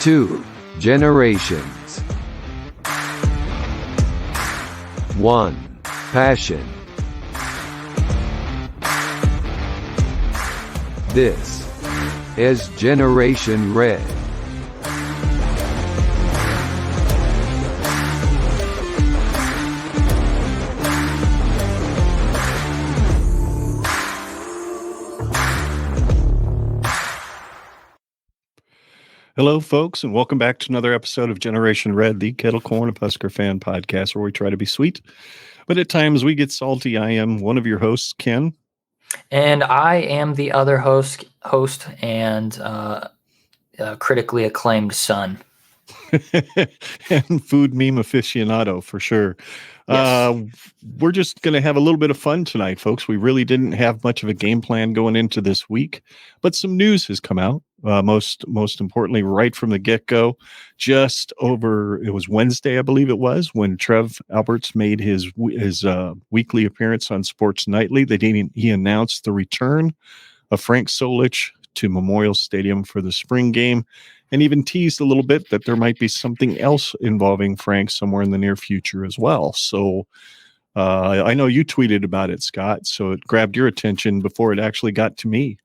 2 generations. 1 passion. This is Generation Red. Hello, folks, and welcome back to another episode of Generation Red, the kettle corn of Husker fan podcast, where we try to be sweet, but at times we get salty. I am one of your hosts, Ken. And I am the other host and critically acclaimed son. And food meme aficionado, for sure. Yes. We're just going to have a little bit of fun tonight, folks. We really didn't have much of a game plan going into this week, but some news has come out. Most importantly, right from the get-go, it was Wednesday, I believe it was, when Trev Alberts made his weekly appearance on Sports Nightly. He announced the return of Frank Solich to Memorial Stadium for the spring game, and even teased a little bit that there might be something else involving Frank somewhere in the near future as well. So I know you tweeted about it, Scott, so it grabbed your attention before it actually got to me.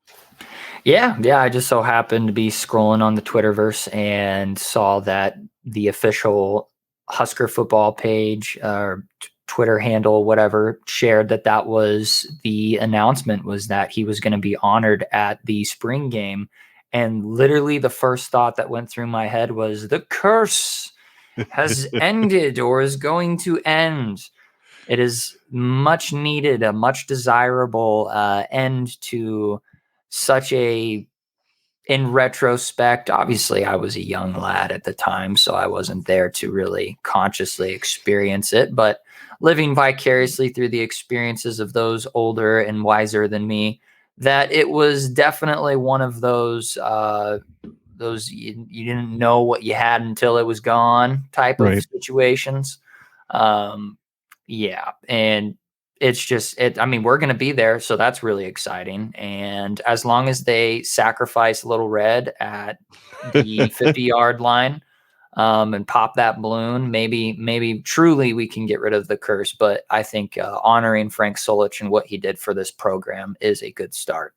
Yeah. I just so happened to be scrolling on the Twitterverse and saw that the official Husker football page or Twitter handle, whatever, shared that was the announcement, was that he was going to be honored at the spring game. And literally the first thought that went through my head was the curse has ended or is going to end. It is much needed, a much desirable end to such in retrospect, obviously I was a young lad at the time, so I wasn't there to really consciously experience it, but living vicariously through the experiences of those older and wiser than me, that it was definitely one of those you didn't know what you had until it was gone type of situations. Yeah. And it's just, we're going to be there. So that's really exciting. And as long as they sacrifice Little Red at the 50-yard line and pop that balloon, maybe truly we can get rid of the curse. But I think honoring Frank Solich and what he did for this program is a good start.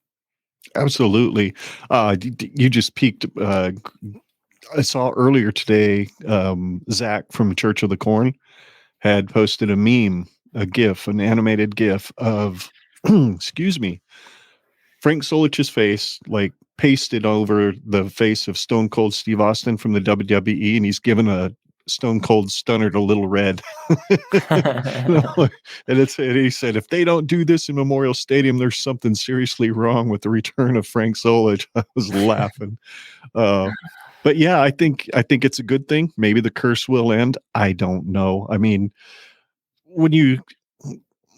Absolutely. You just peaked. I saw earlier today, Zach from Church of the Corn had posted a meme, an animated GIF of, excuse me, Frank Solich's face, like pasted over the face of Stone Cold Steve Austin from the WWE, and he's given a Stone Cold stunner to Little Red. And he said, if they don't do this in Memorial Stadium, there's something seriously wrong with the return of Frank Solich. I was laughing. But yeah, I think it's a good thing. Maybe the curse will end. I don't know. I mean, when you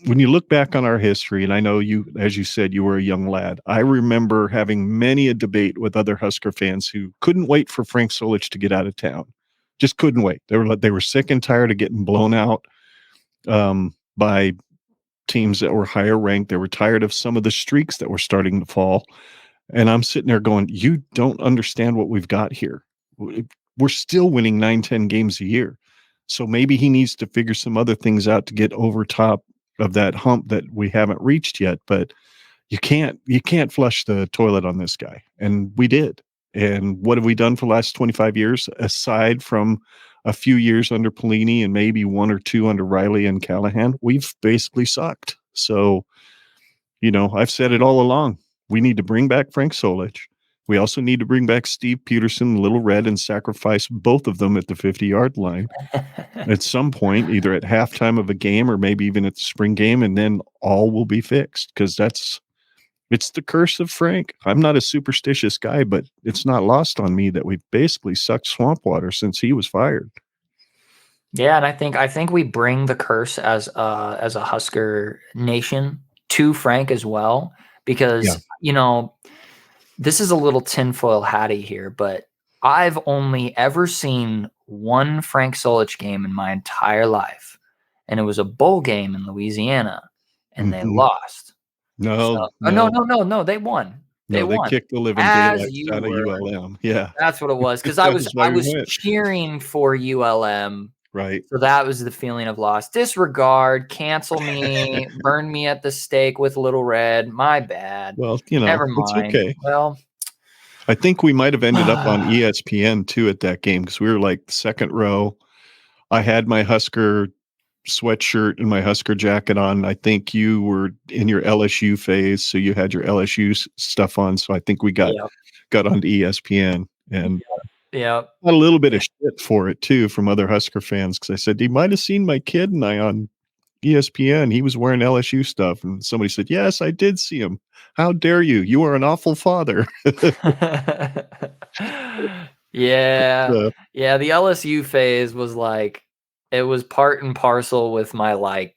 look back on our history, and I know you, as you said, you were a young lad, I remember having many a debate with other Husker fans who couldn't wait for Frank Solich to get out of town. Just couldn't wait. They were sick and tired of getting blown out by teams that were higher ranked. They were tired of some of the streaks that were starting to fall. And I'm sitting there going, you don't understand what we've got here. We're still winning 9-10 games a year. So maybe he needs to figure some other things out to get over top of that hump that we haven't reached yet. But you can't flush the toilet on this guy. And we did. And what have we done for the last 25 years, aside from a few years under Pelini and maybe 1 or 2 under Riley and Callahan? We've basically sucked. So, I've said it all along. We need to bring back Frank Solich. We also need to bring back Steve Peterson, Little Red, and sacrifice both of them at the 50-yard line at some point, either at halftime of a game or maybe even at the spring game, and then all will be fixed, because it's the curse of Frank. I'm not a superstitious guy, but it's not lost on me that we've basically sucked swamp water since he was fired. Yeah, and I think we bring the curse as a Husker nation to Frank as well, because this is a little tinfoil hatty here, but I've only ever seen one Frank Solich game in my entire life, and it was a bowl game in Louisiana, and they lost. No, No, they won. No, they won. kicked the living As daylights you out of were. ULM. Yeah. That's what it was. Because I That's why we was went. cheering for ULM. Right. So that was the feeling of loss. Disregard, cancel me, burn me at the stake with Little Red. My bad. Well, Never it's mind. okay. Well, I think we might have ended up on ESPN too at that game because we were like the second row. I had my Husker sweatshirt and my Husker jacket on. I think you were in your LSU phase, so you had your LSU stuff on. So I think we got onto ESPN and yeah. got a little bit of shit for it too from other Husker fans because I said, you might have seen my kid and I on ESPN. He was wearing LSU stuff. And somebody said, yes, I did see him. How dare you? You are an awful father. Yeah. Yeah. The LSU phase was like, it was part and parcel with my like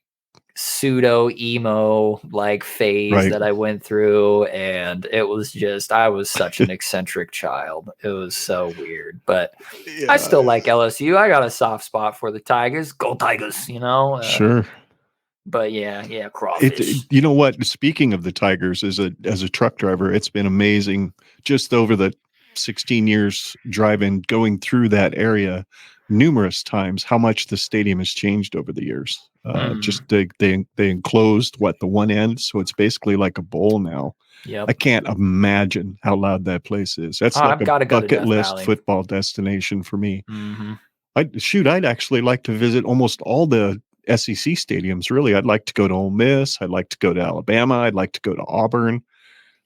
pseudo emo like phase that I went through. And it was just, I was such an eccentric child. It was so weird, but I still like LSU. I got a soft spot for the Tigers. Go Tigers, Sure. But yeah, crawfish. You know what? Speaking of the Tigers, as a truck driver, it's been amazing just over the 16 years driving, going through that area numerous times, how much the stadium has changed over the years. Just they enclosed the one end, so it's basically like a bowl now. Yep. I can't imagine how loud that place is. That's like a bucket list football destination for me. Mm-hmm. I'd actually like to visit almost all the SEC stadiums. Really, I'd like to go to Ole Miss. I'd like to go to Alabama. I'd like to go to Auburn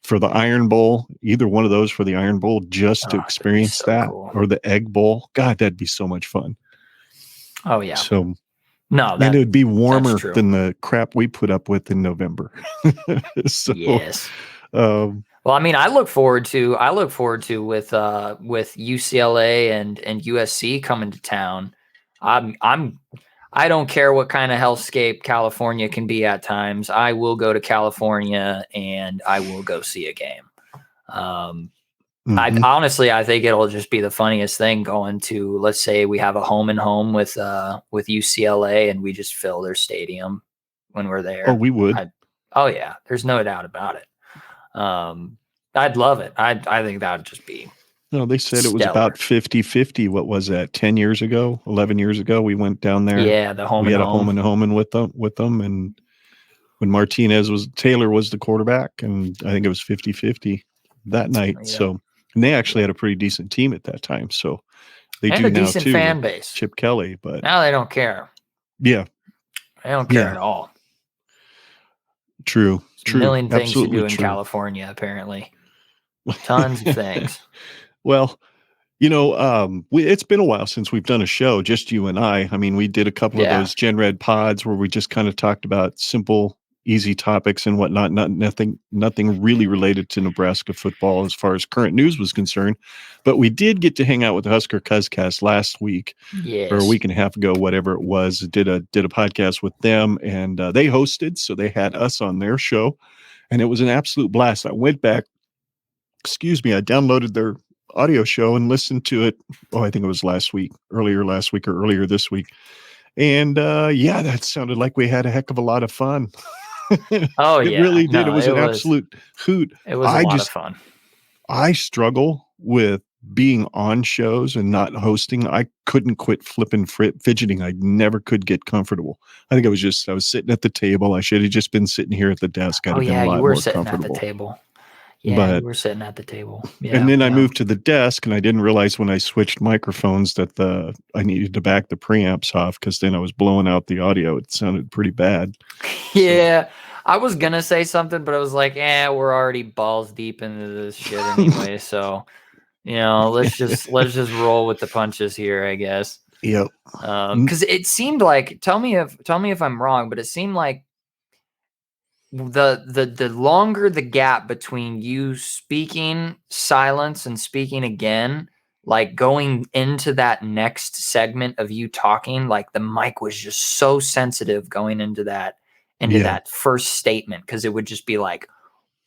for the Iron Bowl. Either one of those for the Iron Bowl, just to experience that, cool. Or the Egg Bowl. God, that'd be so much fun. Oh yeah. So no, and it would be warmer than the crap we put up with in November. So, yes. Well, I mean, I look forward to with UCLA and USC coming to town. I don't care what kind of hellscape California can be at times. I will go to California and I will go see a game. I think it'll just be the funniest thing going to, let's say we have a home and home with UCLA and we just fill their stadium when we're there. Oh, we would. Oh yeah, there's no doubt about it. I'd love it. I think that would just be. No, they said it was about 50-50. What was that? 10 years ago, 11 years ago, we went down there. Yeah, we had a home and home with them. And when Taylor was the quarterback, and I think it was 50-50 that night. Yeah. So, and they actually had a pretty decent team at that time. So they do a now decent too. Fan base. Chip Kelly, but now they don't care. Yeah, they don't care at all. True. A million things to do in California, apparently. Tons of things. Well, it's been a while since we've done a show, just you and I. I mean, we did a couple of those Gen Red pods where we just kind of talked about simple, easy topics and whatnot. Nothing really related to Nebraska football as far as current news was concerned. But we did get to hang out with the Husker Cuz Cast last week, or a week and a half ago, whatever it was. Did a podcast with them, and they hosted, so they had us on their show, and it was an absolute blast. I went back. I downloaded their audio show and listened to it. Oh, I think it was earlier last week or earlier this week. And that sounded like we had a heck of a lot of fun. Oh, it really did. It was an absolute hoot. It was a lot of fun. I struggle with being on shows and not hosting. I couldn't quit fidgeting. I never could get comfortable. I think I was sitting at the table. I should have just been sitting here at the desk. I'd have been a lot more sitting comfortable. At the table. Yeah, you were sitting at the table. Yeah, and then I moved to the desk, and I didn't realize when I switched microphones that I needed to back the preamps off, because then I was blowing out the audio. It sounded pretty bad. Yeah, so. I was gonna say something, but I was like, we're already balls deep into this shit anyway. So, let's just roll with the punches here, I guess. Yep. Because it seemed like, tell me if I'm wrong, but it seemed like the longer the gap between you speaking silence and speaking again, like going into that next segment of you talking, like the mic was just so sensitive going into that first statement, because it would just be like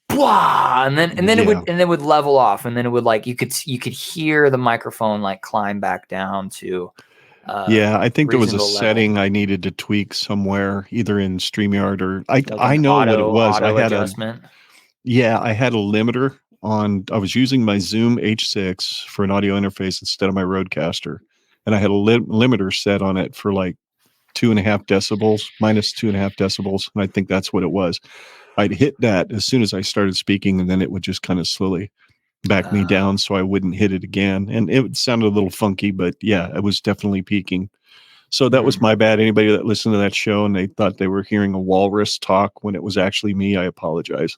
blah, and then it would level off, and then it would, like, you could hear the microphone like climb back down to I think there was a setting I needed to tweak somewhere, either in StreamYard or I know what it was. I had adjustment. I had a limiter I was using my Zoom H6 for an audio interface instead of my Rodecaster. And I had a limiter set on it for like 2.5 decibels, minus 2.5 decibels. And I think that's what it was. I'd hit that as soon as I started speaking, and then it would just kind of slowly back me down so I wouldn't hit it again. And it sounded a little funky, but yeah, it was definitely peaking. So that was my bad. Anybody that listened to that show and they thought they were hearing a walrus talk when it was actually me, I apologize.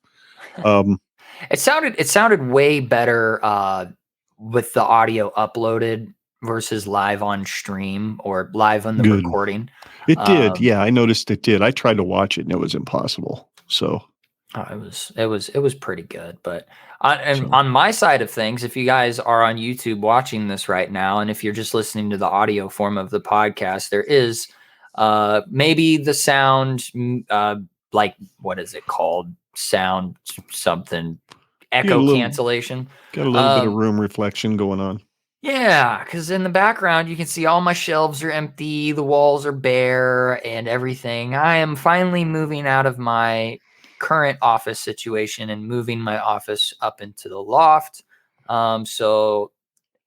It sounded way better with the audio uploaded versus live on stream or live on the recording. It did. Yeah, I noticed it did. I tried to watch it and it was impossible. So it was pretty good. But on my side of things, if you guys are on YouTube watching this right now, and if you're just listening to the audio form of the podcast, there is maybe the sound, like, what is it called? Sound something, echo cancellation. Got a little bit of room reflection going on. Yeah, because in the background, you can see all my shelves are empty, the walls are bare, and everything. I am finally moving out of my current office situation and moving my office up into the loft. So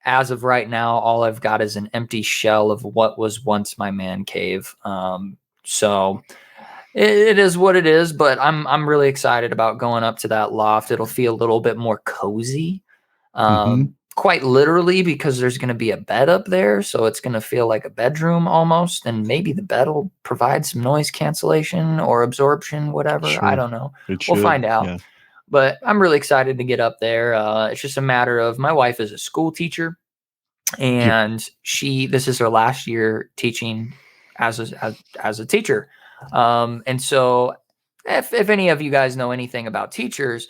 as of right now, all I've got is an empty shell of what was once my man cave. So it is what it is, but I'm really excited about going up to that loft. It'll feel a little bit more cozy. Quite literally, because there's going to be a bed up there. So it's going to feel like a bedroom almost. And maybe the bed will provide some noise cancellation or absorption, whatever. Sure. I don't know. We'll find out. Yeah. But I'm really excited to get up there. It's just a matter of, my wife is a school teacher, and this is her last year teaching as a teacher. And so if any of you guys know anything about teachers,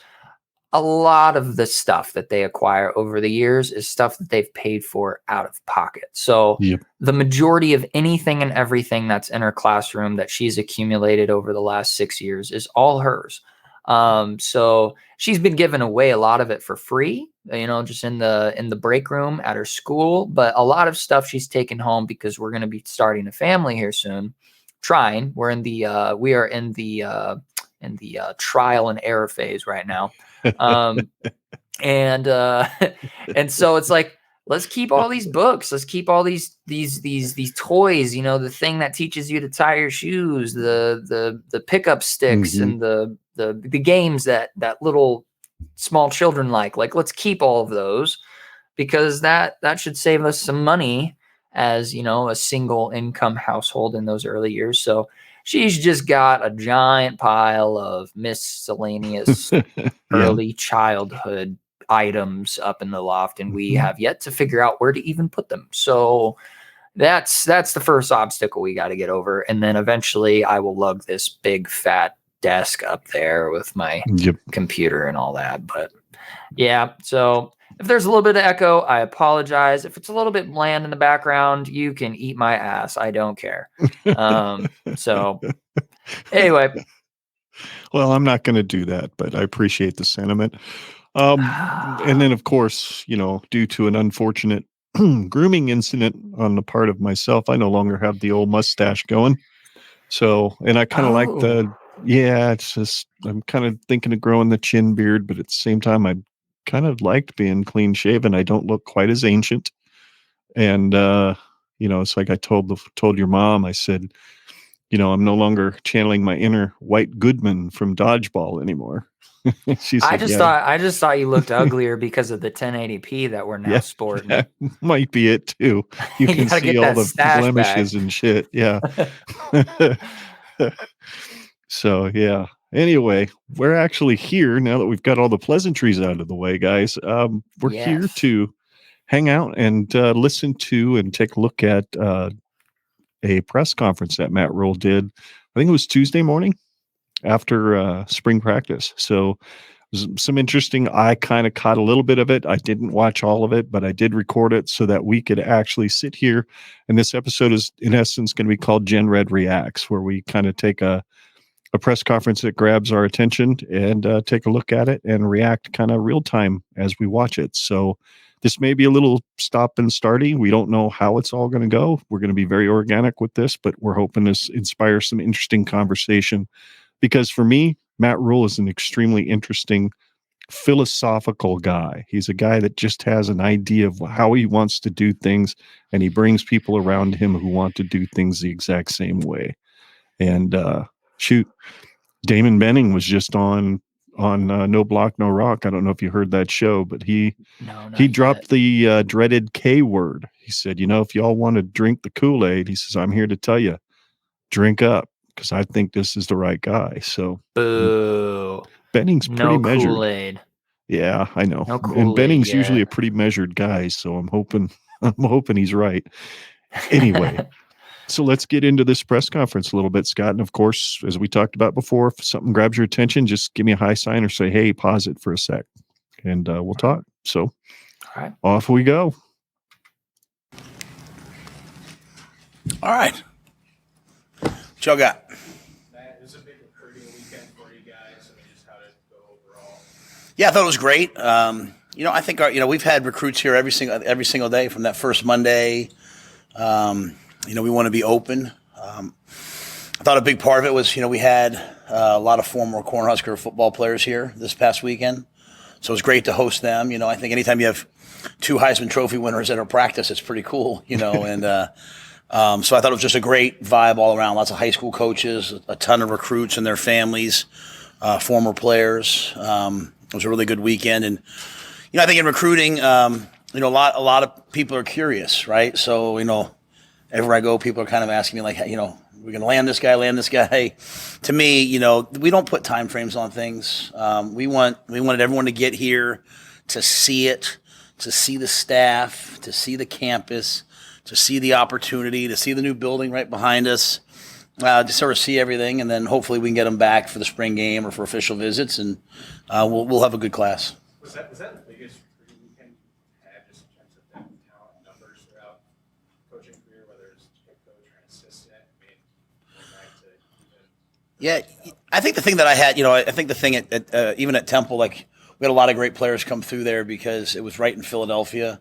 a lot of the stuff that they acquire over the years is stuff that they've paid for out of pocket. So the majority of anything and everything that's in her classroom that she's accumulated over the last 6 years is all hers. So she's been giving away a lot of it for free, just in the break room at her school. But a lot of stuff she's taken home because we're going to be starting a family here soon. We are in the trial and error phase right now. And so it's like, let's keep all these books. Let's keep all these toys, the thing that teaches you to tie your shoes, the pickup sticks, and the games that little small children like, let's keep all of those, because that should save us some money as, a single income household in those early years. So she's just got a giant pile of miscellaneous early childhood items up in the loft, and we have yet to figure out where to even put them. So that's the first obstacle we got to get over. And then eventually I will lug this big fat desk up there with my computer and all that. But yeah, so if there's a little bit of echo, I apologize. If it's a little bit bland in the background, you can eat my ass. I don't care. So anyway. Well, I'm not going to do that, but I appreciate the sentiment. And then, of course, due to an unfortunate grooming incident on the part of myself, I no longer have the old mustache going. So, and I kind of like it's just, I'm kind of thinking of growing the chin beard, but at the same time, I kind of liked being clean shaven. I don't look quite as ancient. And, it's like I told your mom, I said, I'm no longer channeling my inner White Goodman from Dodgeball anymore. She said, I just thought you looked uglier because of the 1080p that we're now sporting. That might be it too. You can see all the blemishes and shit. Yeah. So, yeah. Anyway, we're actually here now that we've got all the pleasantries out of the way, guys. We're here to hang out and listen to and take a look at a press conference that Matt Rhule did. I think it was Tuesday morning after spring practice. So some interesting, I kind of caught a little bit of it. I didn't watch all of it, but I did record it so that we could actually sit here. And this episode is, in essence, going to be called Gen Red Reacts, where we kind of take a press conference that grabs our attention and take a look at it and react kind of real time as we watch it. So this may be a little stop and starty. We don't know how it's all going to go. We're going to be very organic with this, but we're hoping to inspire some interesting conversation, because for me, Matt Rhule is an extremely interesting philosophical guy. He's a guy that just has an idea of how he wants to do things, and he brings people around him who want to do things the exact same way. And Damon Benning was just on No Block No Rock. I don't know if you heard that show, but he dropped the dreaded K word. He said, if y'all want to drink the Kool-Aid, he says, I'm here to tell you, drink up, because I think this is the right guy. So boo. Benning's pretty No measured. Kool-Aid. Yeah, I know. No Kool-Aid And Benning's yet. usually a pretty measured guy, so I'm hoping he's right. Anyway, so let's get into this press conference a little bit, Scott. And of course, as we talked about before, if something grabs your attention, just give me a high sign or say, hey, pause it for a sec, and we'll talk. So All right. Off we go. All right. What y'all got? Matt, it was a big recruiting weekend for you guys. I mean, just how did it go overall? Yeah, I thought it was great. I think we've had recruits here every single day from that first Monday. We want to be open. I thought a big part of it was, we had a lot of former Cornhusker football players here this past weekend. So it was great to host them. I think anytime you have two Heisman Trophy winners at our practice, it's pretty cool, and so I thought it was just a great vibe all around. Lots of high school coaches, a ton of recruits and their families, former players. It was a really good weekend. And, I think in recruiting, a lot of people are curious, right? So, everywhere I go, people are kind of asking me, like, we're going to land this guy. To me, we don't put time frames on things. We wanted everyone to get here to see it, to see the staff, to see the campus, to see the opportunity, to see the new building right behind us, to sort of see everything, and then hopefully we can get them back for the spring game or for official visits, and we'll have a good class. Was that the biggest recruiting weekend you had, just in terms of depth, talent, and numbers throughout coaching career, whether it's head coach or an assistant? I mean, going back to even. Yeah, I think the thing that I had, I think the thing at even at Temple, like, we had a lot of great players come through there because it was right in Philadelphia.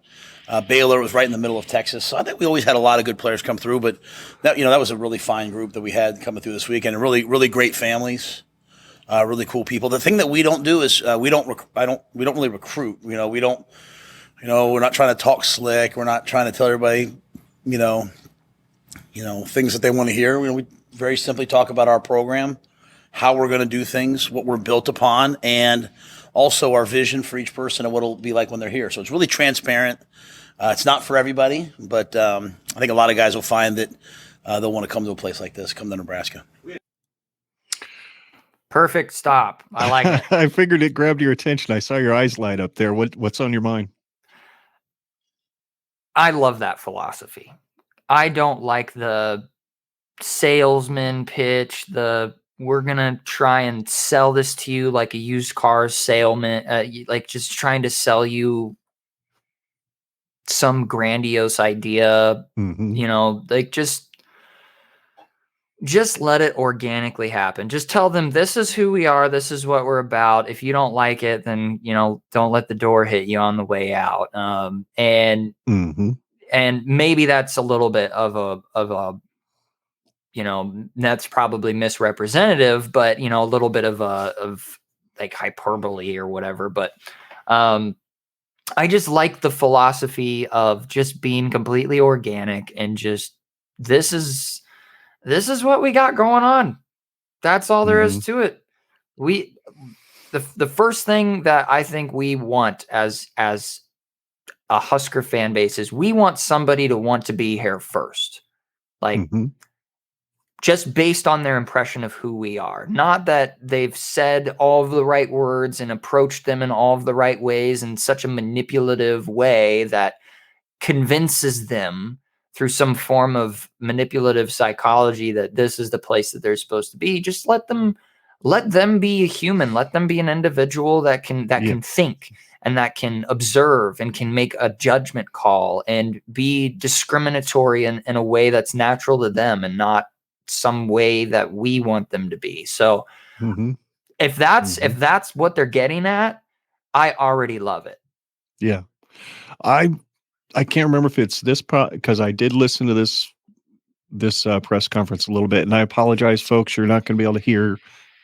Baylor was right in the middle of Texas. So I think we always had a lot of good players come through, but that was a really fine group that we had coming through this weekend, and really, really great families, really cool people. The thing that we don't do is we don't really recruit. We're not trying to talk slick. We're not trying to tell everybody, things that they want to hear. We very simply talk about our program, how we're going to do things, what we're built upon, and also our vision for each person and what it'll be like when they're here. So it's really transparent. It's not for everybody, but I think a lot of guys will find that they'll want to come to a place like this, come to Nebraska. Perfect stop. I like it. I figured it grabbed your attention. I saw your eyes light up there. What's on your mind? I love that philosophy. I don't like the salesman pitch, we're going to try and sell this to you like a used car salesman, like just trying to sell you some grandiose idea, like just let it organically happen. Just tell them, this is who we are. This is what we're about. If you don't like it, then, don't let the door hit you on the way out. And maybe that's a little bit of a, that's probably misrepresentative, but, a little bit of like hyperbole or whatever. But I just like the philosophy of just being completely organic and just, this is what we got going on. That's all there is to it. The first thing that I think we want as a Husker fan base is we want somebody to want to be here first. Like, just based on their impression of who we are. Not that they've said all of the right words and approached them in all of the right ways in such a manipulative way that convinces them through some form of manipulative psychology that this is the place that they're supposed to be. Just let them be a human. Let them be an individual that can think and that can observe and can make a judgment call and be discriminatory in a way that's natural to them and not some way that we want them to be. So if that's what they're getting at, I already love it. Yeah. I can't remember if it's this because I did listen to this press conference a little bit, and I apologize, folks. You're not going to be able to hear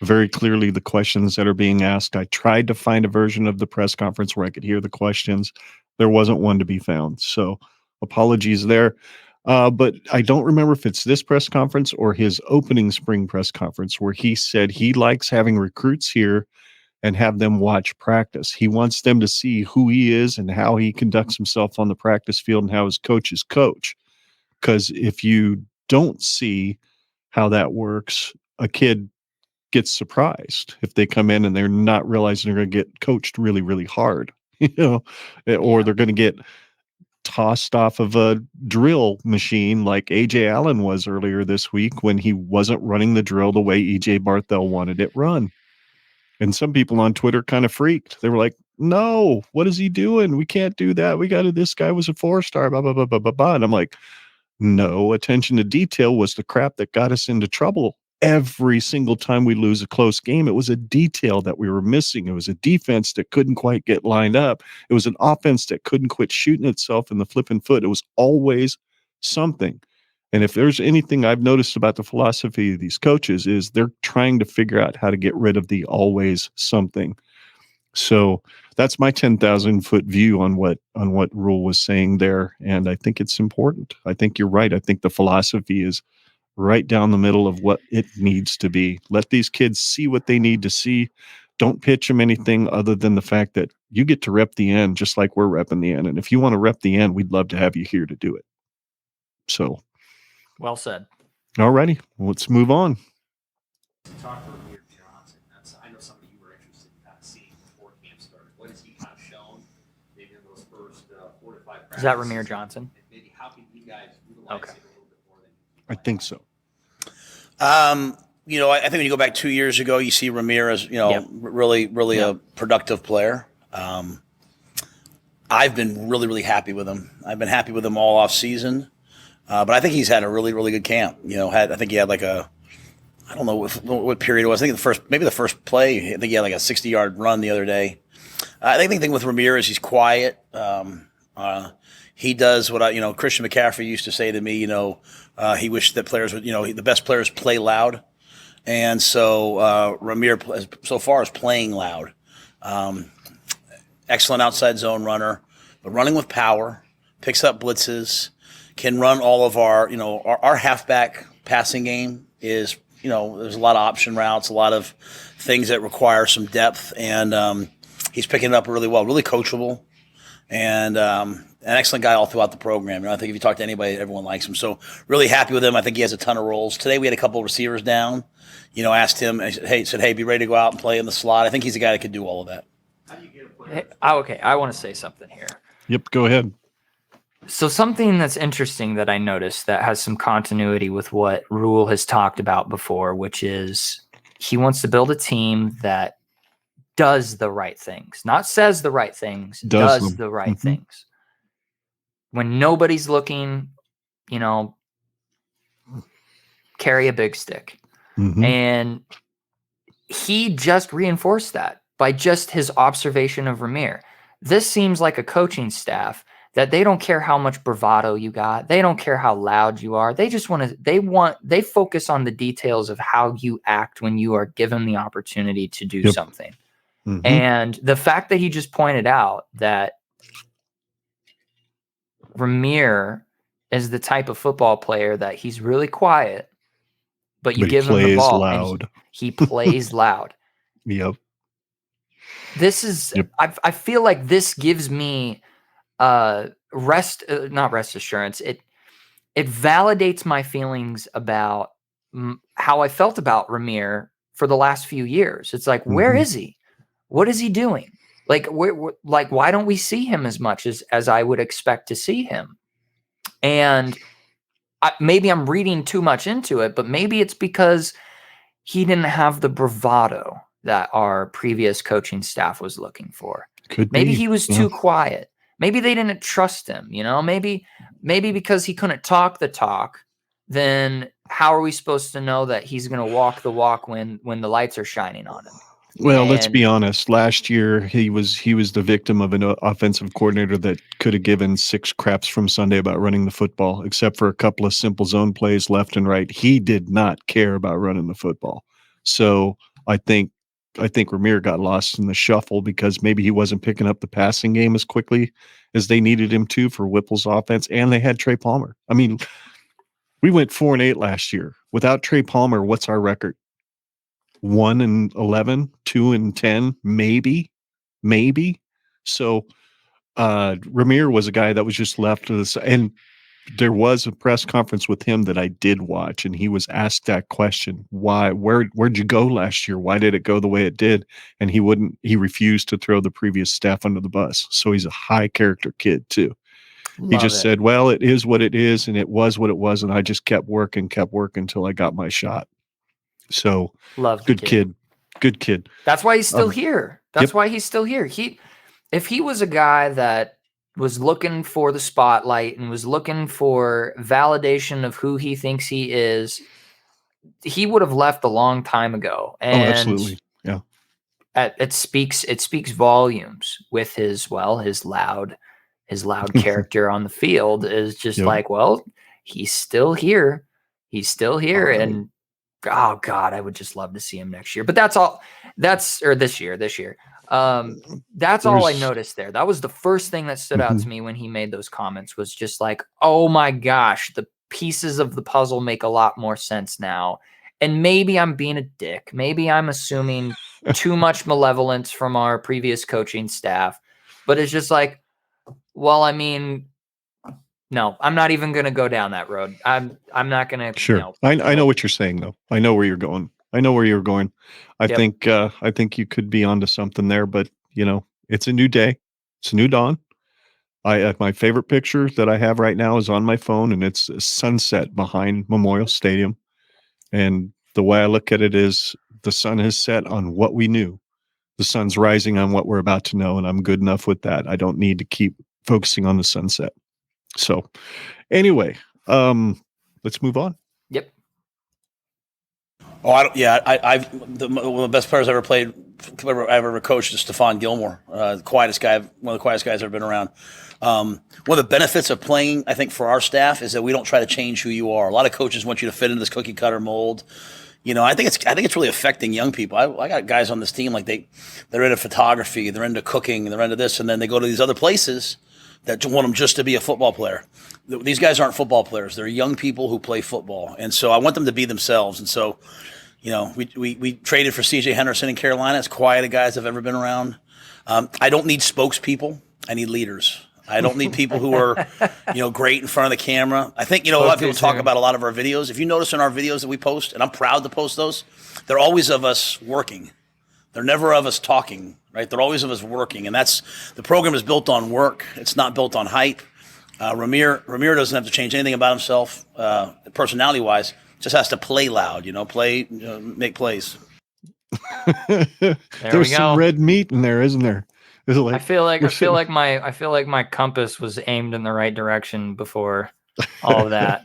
very clearly the questions that are being asked. I tried to find a version of the press conference where I could hear the questions. There wasn't one to be found. So apologies there. But I don't remember if it's this press conference or his opening spring press conference where he said he likes having recruits here and have them watch practice. He wants them to see who he is and how he conducts himself on the practice field and how his coaches coach. Because if you don't see how that works, a kid gets surprised if they come in and they're not realizing they're going to get coached really, really hard, or they're going to get tossed off of a drill machine like AJ Allen was earlier this week when he wasn't running the drill the way EJ Barthel wanted it run. And some people on Twitter kind of freaked. They were like, no, what is he doing? We can't do that. This guy was a 4-star, blah, blah, blah, blah, blah, blah. And I'm like, no, attention to detail was the crap that got us into trouble. Every single time we lose a close game, it was a detail that we were missing. It was a defense that couldn't quite get lined up. It was an offense that couldn't quit shooting itself in the flipping foot. It was always something. And if there's anything I've noticed about the philosophy of these coaches is they're trying to figure out how to get rid of the always something. So that's my 10,000-foot view on what Rhule was saying there. And I think it's important. I think you're right. I think the philosophy is right down the middle of what it needs to be. Let these kids see what they need to see. Don't pitch them anything other than the fact that you get to rep the end just like we're repping the end. And if you want to rep the end, we'd love to have you here to do it. So. Well said. All righty. Let's move on. Talk to Ramir Johnson. I know somebody you were interested in kind of seeing before camp started. What has he kind of shown maybe in those first 4 to 5 practices? Is that Ramir Johnson? And maybe how can you guys utilize it a little bit more than I think so. I think when you go back 2 years ago, you see Ramir as, really a productive player. I've been really, really happy with him. I've been happy with him all off season. But I think he's had a really, really good camp. I think he had I don't know what period it was. I think the first play, I think he had like a 60-yard run the other day. I think the thing with Ramir is he's quiet. He does what Christian McCaffrey used to say to me, he wished that players would, the best players play loud. And so Ramir so far is playing loud. Excellent outside zone runner, but running with power, picks up blitzes, can run all of our halfback passing game is, there's a lot of option routes, a lot of things that require some depth, and he's picking it up really well, really coachable, and an excellent guy all throughout the program. I think if you talk to anybody, everyone likes him. So really happy with him. I think he has a ton of roles. Today we had a couple of receivers down, asked him, hey, be ready to go out and play in the slot. I think he's a guy that could do all of that. how do you get a player? Okay, I want to say something here. Yep, go ahead. So something that's interesting that I noticed that has some continuity with what Rhule has talked about before, which is he wants to build a team that does the right things, not says the right things, does the right things. When nobody's looking, carry a big stick. And he just reinforced that by just his observation of Ramir. This seems like a coaching staff that they don't care how much bravado you got. They don't care how loud you are. They just they focus on the details of how you act when you are given the opportunity to do something. And the fact that he just pointed out that Ramir is the type of football player that he's really quiet, but you give him the ball loud. and he plays loud. Yep. This is, I feel like this gives me not rest assurance. It validates my feelings about how I felt about Ramir for the last few years. It's like, where is he? What is he doing? Like, why don't we see him as much as I would expect to see him? And maybe I'm reading too much into it, but maybe it's because he didn't have the bravado that our previous coaching staff was looking for. Maybe he was too quiet. Maybe they didn't trust him, maybe because he couldn't talk the talk, then how are we supposed to know that he's going to walk the walk when the lights are shining on him? Well, let's be honest. Last year, he was the victim of an offensive coordinator that could have given 6 craps from Sunday about running the football, except for a couple of simple zone plays left and right. He did not care about running the football. So I think Ramir got lost in the shuffle because maybe he wasn't picking up the passing game as quickly as they needed him to for Whipple's offense, and they had Trey Palmer. I mean, we went 4-8 last year. Without Trey Palmer, what's our record? 1-11, 2-10, maybe. So Ramir was a guy that was just left to the side. And there was a press conference with him that I did watch, and he was asked that question: why, where'd you go last year? Why did it go the way it did? And he refused to throw the previous staff under the bus. So he's a high character kid too. He just said, well, it is what it is, and it was what it was, and I just kept working until I got my shot. So good kid. That's why he's still here. That's why he's still here. If he was a guy that was looking for the spotlight and was looking for validation of who he thinks he is, he would have left a long time ago. And absolutely. Yeah. It speaks volumes with his loud character on the field is just like, well, he's still here. He's still here. Right. And oh God, I would just love to see him next year. But this year. That's all I noticed there. That was the first thing that stood out to me when he made those comments, was just like, oh my gosh, the pieces of the puzzle make a lot more sense now. And maybe I'm being a dick. Maybe I'm assuming too much malevolence from our previous coaching staff, but it's just like, well, I mean, no, I'm not even going to go down that road. I'm not going to. Sure. I know what you're saying though. I know where you're going. I think you could be onto something there, but it's a new day. It's a new dawn. My favorite picture that I have right now is on my phone, and it's a sunset behind Memorial Stadium. And the way I look at it is the sun has set on what we knew. The sun's rising on what we're about to know, and I'm good enough with that. I don't need to keep focusing on the sunset. So anyway, let's move on. Yep. Oh, one of the best players I ever coached is Stephon Gilmore, one of the quietest guys I've ever been around. One of the benefits of playing, I think, for our staff is that we don't try to change who you are. A lot of coaches want you to fit into this cookie cutter mold. I think it's really affecting young people. I got guys on this team, like they're into photography, they're into cooking, they're into this, and then they go to these other places that want them just to be a football player. These guys aren't football players. They're young people who play football. And so I want them to be themselves. And so, we traded for C.J. Henderson in Carolina. As quiet a guys I've ever been around. I don't need spokespeople. I need leaders. I don't need people who are, great in front of the camera. I think, a lot of people talk about a lot of our videos. If you notice in our videos that we post, and I'm proud to post those, they're always of us working. They're never of us talking, right? They're always of us working. And the program is built on work. It's not built on hype. Ramir doesn't have to change anything about himself, personality-wise. Just has to play loud, make plays. There's some red meat in there, isn't there? I feel like my compass was aimed in the right direction before all of that.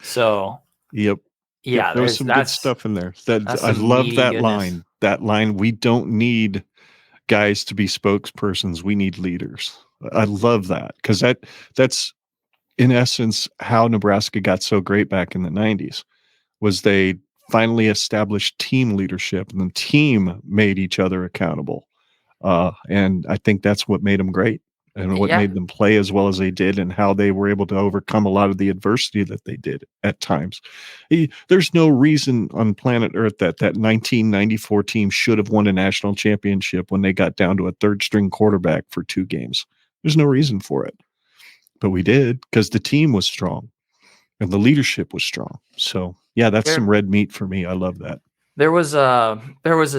So yep. Yeah, there's some good stuff in there. I love that goodness. line. That line, we don't need guys to be spokespersons. We need leaders. I love that, because that's in essence how Nebraska got so great back in the 90s, was they finally established team leadership, and the team made each other accountable. And I think that's what made them great, and what made them play as well as they did, and how they were able to overcome a lot of the adversity that they did at times. There's no reason on planet Earth that 1994 team should have won a national championship when they got down to a third string quarterback for 2 games. There's no reason for it, but we did, because the team was strong and the leadership was strong. So yeah, that's some red meat for me. I love that. There was a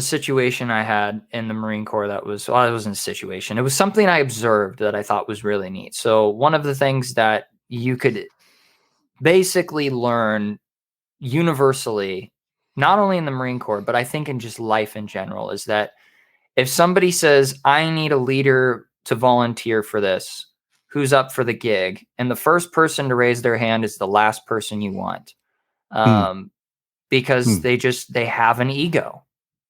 situation I had in the Marine Corps it wasn't a situation. It was something I observed that I thought was really neat. So one of the things that you could basically learn universally, not only in the Marine Corps, but I think in just life in general, is that if somebody says, I need a leader to volunteer for this, who's up for the gig? And the first person to raise their hand is the last person you want. Because they have an ego.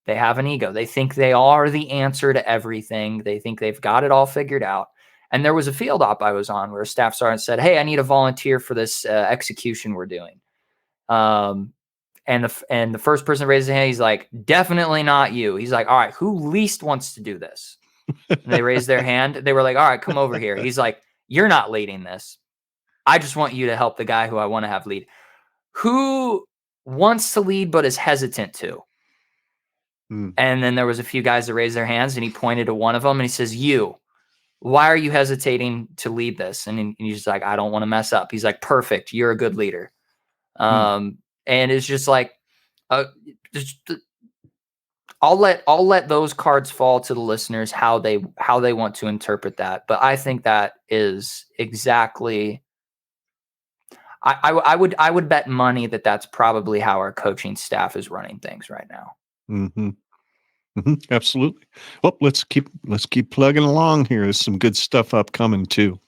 They have an ego. They think they are the answer to everything. They think they've got it all figured out. And there was a field op I was on where a staff sergeant said, hey, I need a volunteer for this execution we're doing. And the first person raised their hand, he's like, definitely not you. He's like, all right, who least wants to do this? And they raised their hand. They were like, all right, come over here. He's like, you're not leading this. I just want you to help the guy who I want to have lead. Who wants to lead but is hesitant to? And then there was a few guys that raised their hands, and he pointed to one of them and he says, you, why are you hesitating to lead this? And he's just like, I don't want to mess up. He's like, perfect. You're a good leader. And it's just like, I'll let those cards fall to the listeners, how they want to interpret that. But I think that is exactly, I would bet money that that's probably how our coaching staff is running things right now. Mm-hmm. Mm-hmm. Absolutely. Well, let's keep plugging along here. There's some good stuff upcoming too.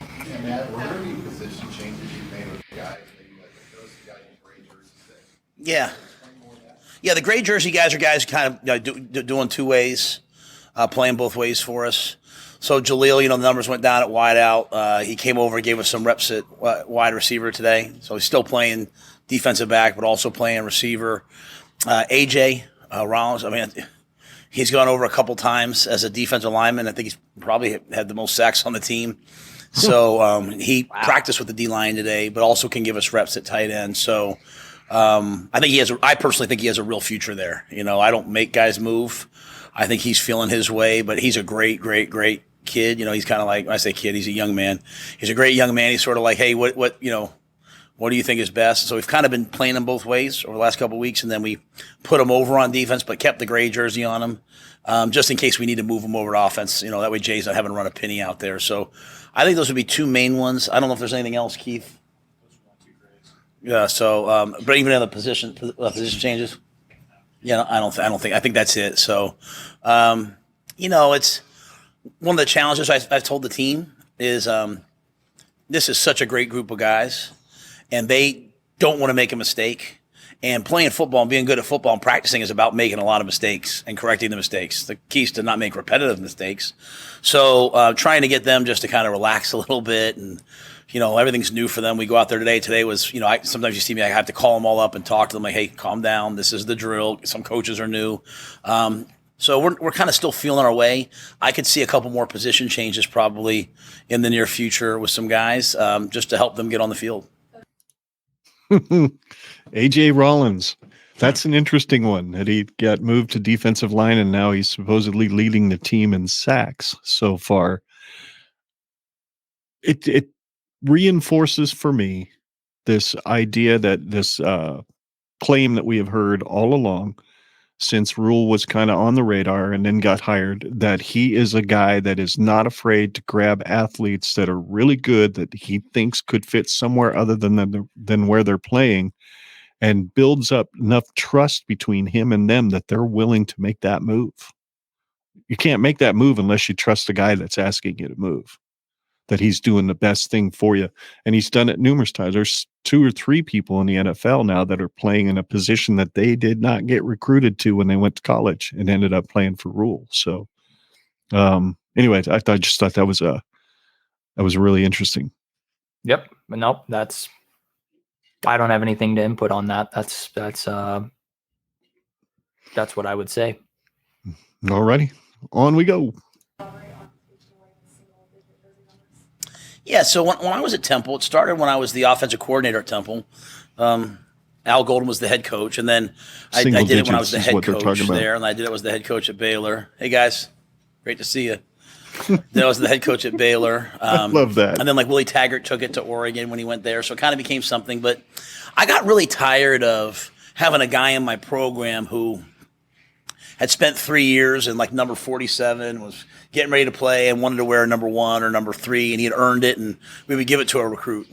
Yeah, Matt, were there any position changes you made with guys? Maybe like those guys in gray jerseys that Yeah, the gray jersey guys are guys kind of doing two ways, playing both ways for us. So Jaleel, the numbers went down at wide out. He came over and gave us some reps at wide receiver today. So he's still playing defensive back, but also playing receiver. AJ Rollins, he's gone over a couple times as a defensive lineman. I think he's probably had the most sacks on the team. So he practiced with the D-line today, but also can give us reps at tight end. So I personally think he has a real future there. I don't make guys move. I think he's feeling his way, but he's a great, great, great kid. He's kind of like, when I say kid, he's a young man. He's a great young man. He's sort of like, hey, what do you think is best? So we've kind of been playing him both ways over the last couple of weeks, and then we put him over on defense, but kept the gray jersey on him, just in case we need to move him over to offense. That way Jay's not having to run a penny out there. So I think those would be two main ones. I don't know if there's anything else, Keith. Yeah. So, but even other position changes. Yeah, I think that's it. So, it's one of the challenges I've told the team is this is such a great group of guys, and they don't want to make a mistake. And playing football and being good at football and practicing is about making a lot of mistakes and correcting the mistakes. The key is to not make repetitive mistakes. So trying to get them just to kind of relax a little bit, and everything's new for them. We go out there today. Today was, sometimes you see me, I have to call them all up and talk to them like, hey, calm down. This is the drill. Some coaches are new. So we're kind of still feeling our way. I could see a couple more position changes probably in the near future with some guys just to help them get on the field. AJ Rollins. That's an interesting one that he got moved to defensive line, and now he's supposedly leading the team in sacks so far. It reinforces for me this idea that this claim that we have heard all along since Rhule was kind of on the radar and then got hired, that he is a guy that is not afraid to grab athletes that are really good, that he thinks could fit somewhere other than where they're playing, and builds up enough trust between him and them that they're willing to make that move. You can't make that move unless you trust the guy that's asking you to move, that he's doing the best thing for you. And he's done it numerous times. There's 2 or 3 people in the NFL now that are playing in a position that they did not get recruited to when they went to college and ended up playing for Rhule. So anyway, I just thought that was really interesting. Yep. But nope, I don't have anything to input on that. That's what I would say. All righty, on we go. Yeah, so when I was at Temple, it started when I was the offensive coordinator at Temple. Al Golden was the head coach, and then I did it when I was the head coach there, and I did it as the head coach at Baylor. Hey, guys, great to see you. Then I was the head coach at Baylor. I love that. And then Willie Taggart took it to Oregon when he went there, so it kind of became something. But I got really tired of having a guy in my program who had spent 3 years in number 47, was getting ready to play and wanted to wear number 1 or number 3, and he had earned it, and we would give it to a recruit.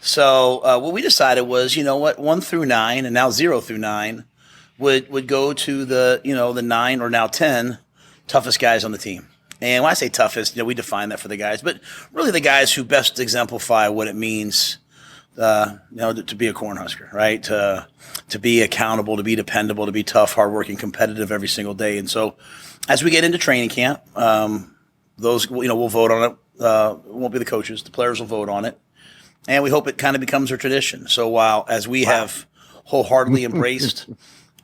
So what we decided was, 1 through 9, and now 0 through 9, would go to the 9 or now 10 toughest guys on the team. And when I say toughest, we define that for the guys, but really the guys who best exemplify what it means, to be a Cornhusker, right? To be accountable, to be dependable, to be tough, hardworking, competitive every single day. And so as we get into training camp, those, we'll vote on it. It won't be the coaches. The players will vote on it. And we hope it kind of becomes a tradition. So as we have wholeheartedly embraced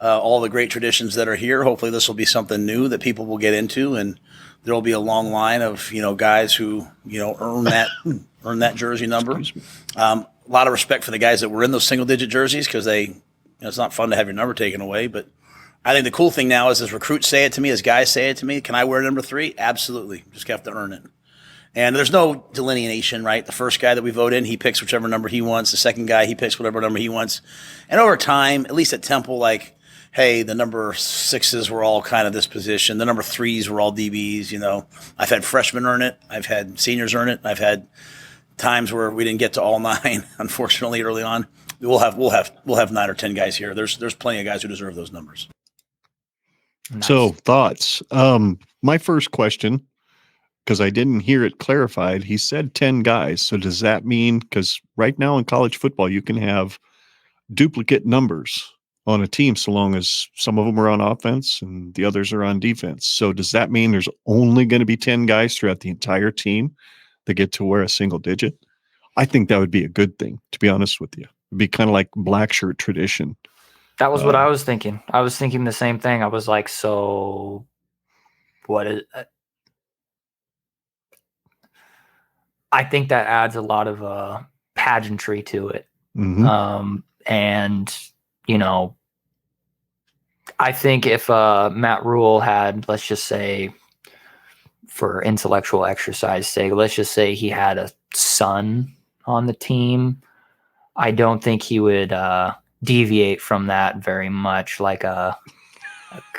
all the great traditions that are here. Hopefully this will be something new that people will get into, and there will be a long line of, guys who, earn that jersey number. A lot of respect for the guys that were in those single digit jerseys, because it's not fun to have your number taken away. But I think the cool thing now is, as recruits say it to me, as guys say it to me, can I wear number 3? Absolutely. Just have to earn it. And there's no delineation, right? The first guy that we vote in, he picks whichever number he wants. The second guy, he picks whatever number he wants. And over time, at least at Temple, like, hey, the number 6s were all kind of this position. The number 3s were all DBs. I've had freshmen earn it. I've had seniors earn it. I've had times where we didn't get to all 9, unfortunately, early on. We'll have 9 or 10 guys here. There's plenty of guys who deserve those numbers. Nice. So thoughts. My first question, because I didn't hear it clarified, he said 10 guys. So does that mean, because right now in college football, you can have duplicate numbers on a team so long as some of them are on offense and the others are on defense? So does that mean there's only going to be 10 guys throughout the entire team that get to wear a single digit? I think that would be a good thing, to be honest with you. It'd be kind of like black shirt tradition. That was what I was thinking. I was thinking the same thing. I was like, so what is I think that adds a lot of pageantry to it. Mm-hmm. And, I think if Matt Rhule had, let's just say, for intellectual exercise sake, let's just say he had a son on the team, I don't think he would deviate from that very much, like a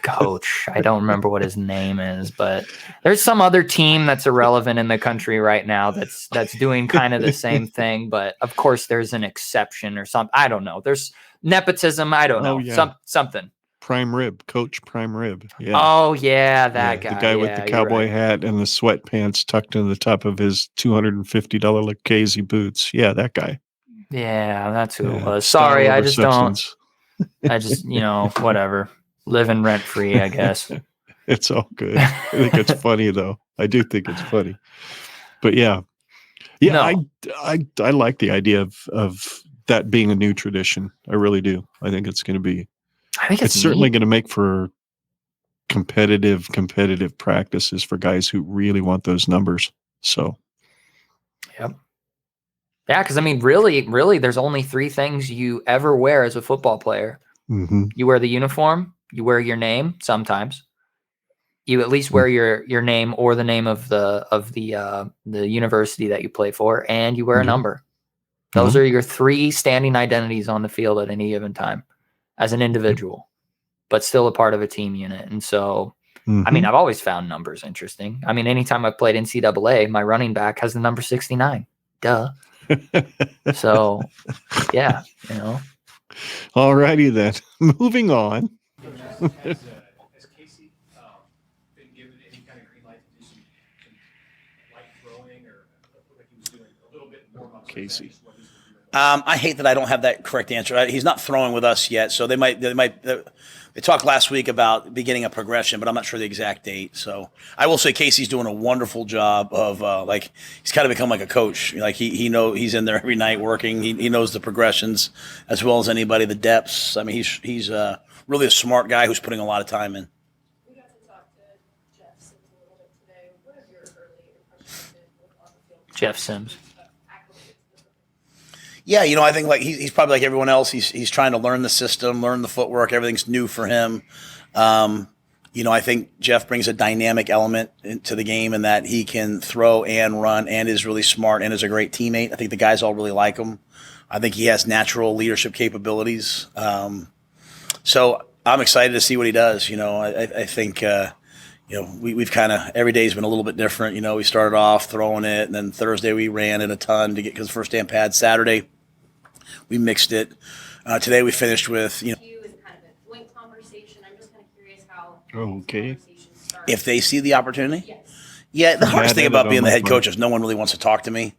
coach. I don't remember what his name is, but there's some other team that's irrelevant in the country right now that's doing kind of the same thing. But of course, there's an exception or something. I don't know. There's nepotism. I don't know. Yeah. Something. Prime Rib, Coach Prime Rib. Yeah. Oh yeah, that guy. The guy with the cowboy hat and the sweatpants tucked into the top of his $250 Lucchese boots. Yeah, that guy. Yeah, that's who it was. Sorry, I just substance. whatever. Living rent free, I guess. It's all good. I think it's funny though. I do think it's funny. But yeah. No. I like the idea of that being a new tradition. I really do. I think it's going to be. I think it's certainly going to make for competitive practices for guys who really want those numbers. So. Yep. Yeah, because I mean, really, there's only 3 things you ever wear as a football player. Mm-hmm. You wear the uniform, you wear your name sometimes. You at least wear your name or the name of the university that you play for, and you wear a number. Those are your 3 standing identities on the field at any given time as an individual, but still a part of a team unit. And so, I mean, I've always found numbers interesting. I mean, anytime I've played NCAA, my running back has the number 69. Duh. So, yeah, All righty then. Moving on. Has Casey been given any kind of green light to do some light throwing, or like he was doing a little bit more about Casey? I hate that I don't have that correct answer. He's not throwing with us yet, so they talked last week about beginning a progression, but I'm not sure the exact date. So I will say Casey's doing a wonderful job of he's kind of become like a coach. Like he he's in there every night working. He knows the progressions as well as anybody, the depths. I mean, he's really a smart guy who's putting a lot of time in. We got to talk to Jeff Sims a little bit today. What have your early impressions been on the field? Jeff Sims. Yeah, I think like he's probably like everyone else. He's trying to learn the system, learn the footwork. Everything's new for him. I think Jeff brings a dynamic element into the game in that he can throw and run and is really smart and is a great teammate. I think the guys all really like him. I think he has natural leadership capabilities. So I'm excited to see what he does. I think we've kind of every day's been a little bit different. We started off throwing it, and then Thursday we ran it a ton to get because first day on pad. Saturday we mixed it. Today we finished with You is kind of a point conversation. I'm just kind of curious how Okay. conversations start. if they see the opportunity. Yes. Yeah, the hardest thing that about on being the my head phone. coach is no one really wants to talk to me.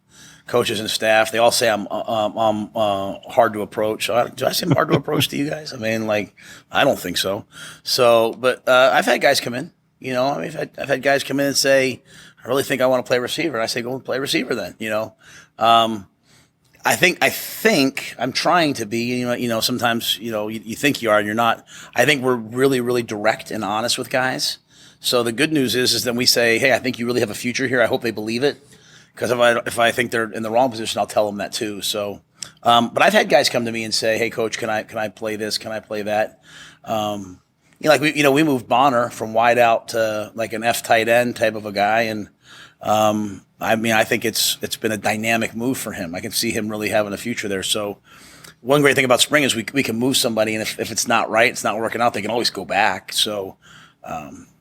Coaches and staff, they all say I'm hard to approach. Do I seem hard to approach to you guys? I mean, I don't think so. So, but I've had guys come in. I've had guys come in and say, "I really think I want to play receiver." And I say, "Go and play receiver then." I think I'm trying to be, sometimes, you think you are and you're not. I think we're really, really direct and honest with guys. So the good news is then we say, hey, I think you really have a future here. I hope they believe it. Because if I think they're in the wrong position, I'll tell them that too. So, but I've had guys come to me and say, hey, coach, can I play this? Can I play that? We moved Bonner from wide out to like an F tight end type of a guy. And, I think it's been a dynamic move for him. I can see him really having a future there. So one great thing about spring is we can move somebody, and if it's not right, it's not working out, they can always go back. So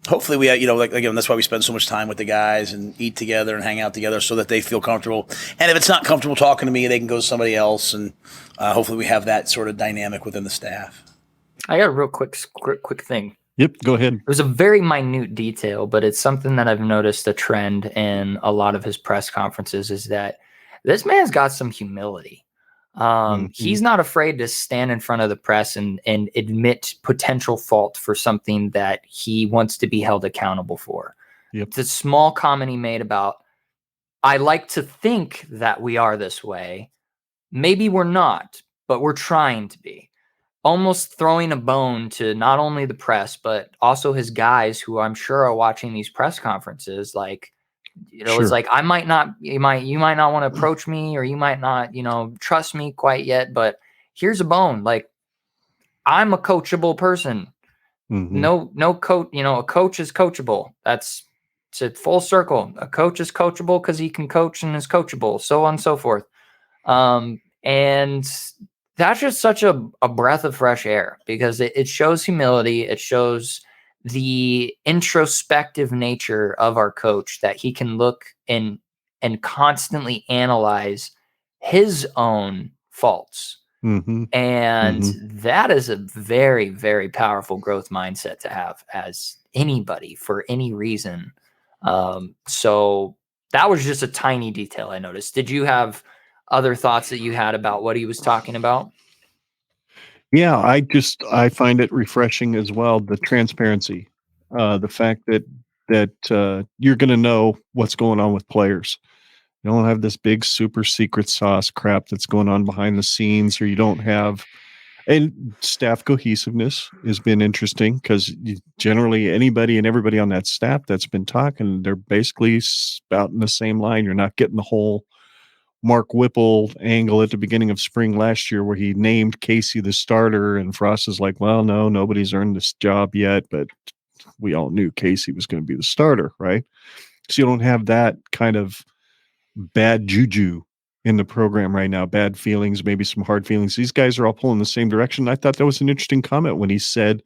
hopefully we, again, that's why we spend so much time with the guys and eat together and hang out together so that they feel comfortable. And if it's not comfortable talking to me, they can go to somebody else. And hopefully we have that sort of dynamic within the staff. I got a real quick thing. Yep, go ahead. It was a very minute detail, but it's something that I've noticed a trend in a lot of his press conferences is that this man's got some humility. He's not afraid to stand in front of the press and admit potential fault for something that he wants to be held accountable for. Yep. The small comment he made about, I like to think that we are this way. Maybe we're not, but we're trying to be. Almost throwing a bone to not only the press, but also his guys who I'm sure are watching these press conferences. Like, Sure. It's like, you might not want to approach me, or you might not, trust me quite yet, but here's a bone. Like, I'm a coachable person. Mm-hmm. No coach, a coach is coachable. It's a full circle. A coach is coachable because he can coach and is coachable, so on and so forth. And that's just such a breath of fresh air because it shows humility. It shows the introspective nature of our coach, that he can look and constantly analyze his own faults. Mm-hmm. And that is a very, very powerful growth mindset to have as anybody for any reason. So that was just a tiny detail I noticed. Did you have other thoughts that you had about what he was talking about? Yeah, I find it refreshing as well. The transparency, the fact that you're going to know what's going on with players. You don't have this big super secret sauce crap that's going on behind the scenes, or you don't have. And staff cohesiveness has been interesting because generally anybody and everybody on that staff that's been talking, they're basically spouting the same line. You're not getting the whole Mark Whipple angle at the beginning of spring last year where he named Casey the starter, and Frost is like, well, no, nobody's earned this job yet, but we all knew Casey was going to be the starter, right? So you don't have that kind of bad juju in the program right now, bad feelings, maybe some hard feelings. These guys are all pulling the same direction. I thought that was an interesting comment when he said,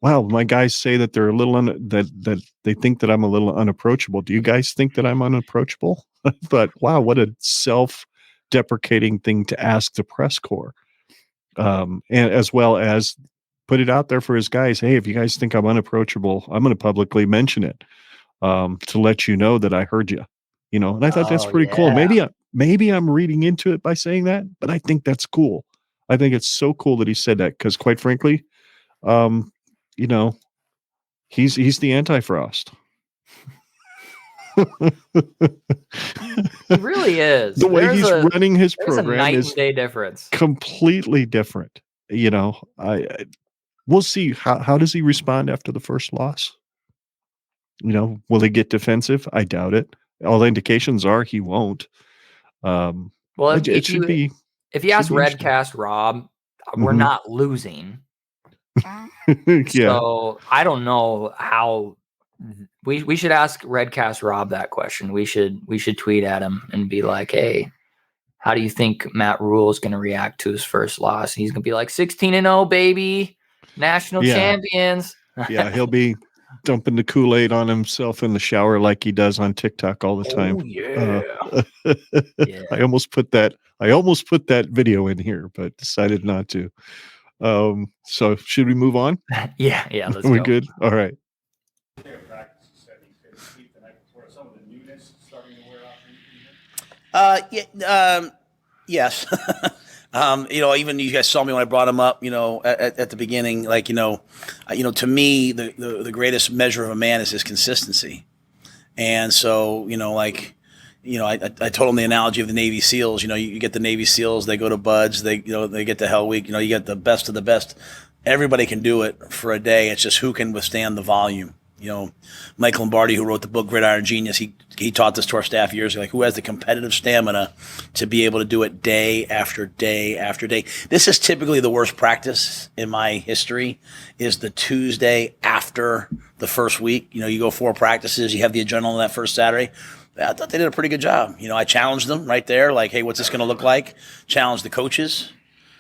wow, my guys say that they're a little that they think that I'm a little unapproachable. Do you guys think that I'm unapproachable? But wow, what a self-deprecating thing to ask the press corps, and as well as put it out there for his guys. Hey, if you guys think I'm unapproachable, I'm going to publicly mention it to let you know that I heard you. And I thought that's pretty cool. Maybe I'm reading into it by saying that, but I think that's cool. I think it's so cool that he said that because, quite frankly, he's the anti-Frost. He really is. The way he's running his program is night and day difference. Completely different. We'll see how does he respond after the first loss. Will he get defensive? I doubt it. All the indications are he won't. Well, if you ask Redcast Rob, we're not losing. Yeah. So I don't know how. We should ask Redcast Rob that question. We should tweet at him and be like, hey, how do you think Matt Rhule is going to react to his first loss? And he's going to be like 16-0, baby, national champions. Yeah, he'll be dumping the Kool-Aid on himself in the shower like he does on TikTok all the time. Oh, yeah. I almost put that video in here, but decided not to. So should we move on? Yeah. Let's we go. Good? All right. Practice, you said he could sleep the night before. Some of the newness starting to wear off. Yes. Even you guys saw me when I brought him up, at the beginning, like, to me, the greatest measure of a man is his consistency. And so, I told them the analogy of the Navy SEALs. You get the Navy SEALs, they go to BUDS, they get to Hell Week. You get the best of the best. Everybody can do it for a day. It's just who can withstand the volume. Mike Lombardi, who wrote the book Gridiron Genius, he taught this to our staff years ago, like who has the competitive stamina to be able to do it day after day after day. This is typically the worst practice in my history, is the Tuesday after the first week. You go 4 practices, you have the adrenaline that first Saturday. I thought they did a pretty good job. I challenged them right there, like, hey, what's this going to look like? Challenge the coaches.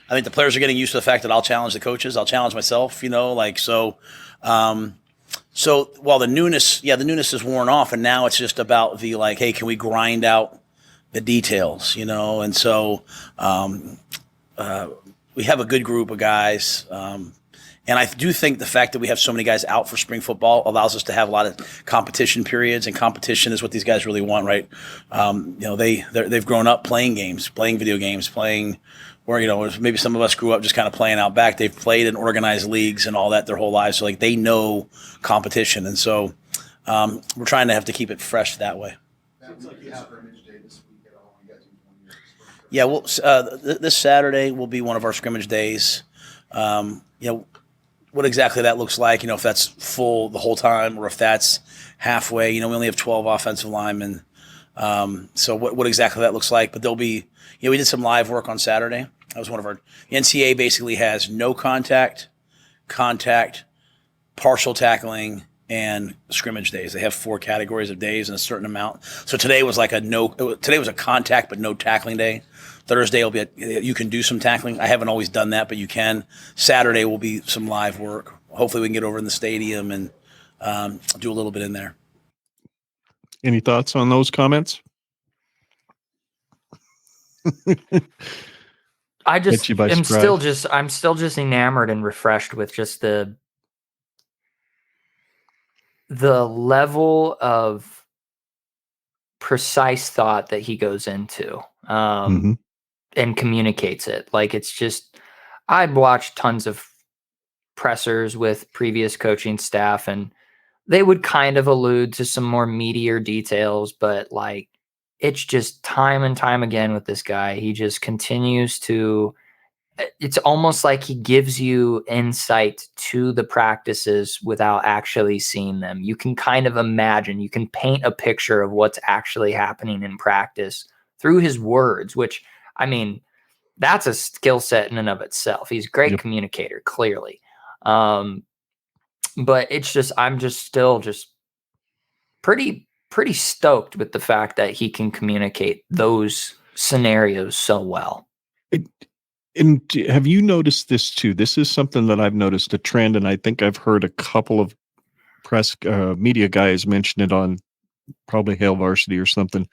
I think the players are getting used to the fact that I'll challenge the coaches. I'll challenge myself, So while the newness is worn off, and now it's just about the like, hey, can we grind out the details, And so we have a good group of guys, and I do think the fact that we have so many guys out for spring football allows us to have a lot of competition periods, and competition is what these guys really want, right? They've grown up playing games, playing video games, playing. Or, maybe some of us grew up just kind of playing out back. They've played in organized leagues and all that their whole lives. So, they know competition. And so we're trying to have to keep it fresh that way. Sounds like you have scrimmage day this week at all. You guys do 1 year. Yeah, well, this Saturday will be one of our scrimmage days. What exactly that looks like, if that's full the whole time or if that's halfway. We only have 12 offensive linemen. So what exactly that looks like. But there'll be, we did some live work on Saturday. That was one of our – the NCAA basically has no contact, partial tackling, and scrimmage days. They have 4 categories of days and a certain amount. So today was today was a contact but no tackling day. Thursday will be you can do some tackling. I haven't always done that, but you can. Saturday will be some live work. Hopefully we can get over in the stadium and do a little bit in there. Any thoughts on those comments? I'm still just enamored and refreshed with just the level of precise thought that he goes into and communicates it. Like, it's just, I'd watched tons of pressers with previous coaching staff, and they would kind of allude to some more meatier details, but like, it's just time and time again with this guy. He just continues to, it's almost like he gives you insight to the practices without actually seeing them. You can kind of imagine, you can paint a picture of what's actually happening in practice through his words, which, I mean, that's a skill set in and of itself. He's a great communicator, clearly. But it's just, I'm just still just pretty stoked with the fact that he can communicate those scenarios so well. And have you noticed this too? This is something that I've noticed a trend, and I think I've heard a couple of press media guys mention it on probably Hail Varsity or something.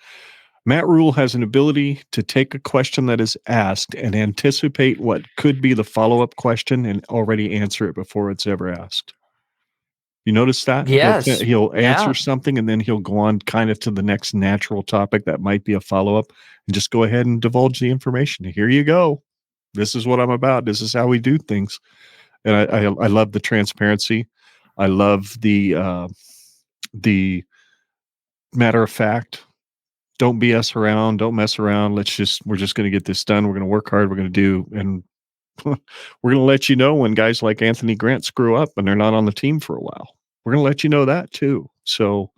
Matt Rhule has an ability to take a question that is asked and anticipate what could be the follow-up question and already answer it before it's ever asked. You notice that? Yes. He'll answer something, and then he'll go on kind of to the next natural topic that might be a follow-up, and just go ahead and divulge the information. Here you go. This is what I'm about. This is how we do things. And I love the transparency. I love the matter of fact. Don't BS around. Don't mess around. We're just going to get this done. We're going to work hard. We're going to do, and we're going to let you know when guys like Anthony Grant screw up and they're not on the team for a while. We're going to let you know that too. So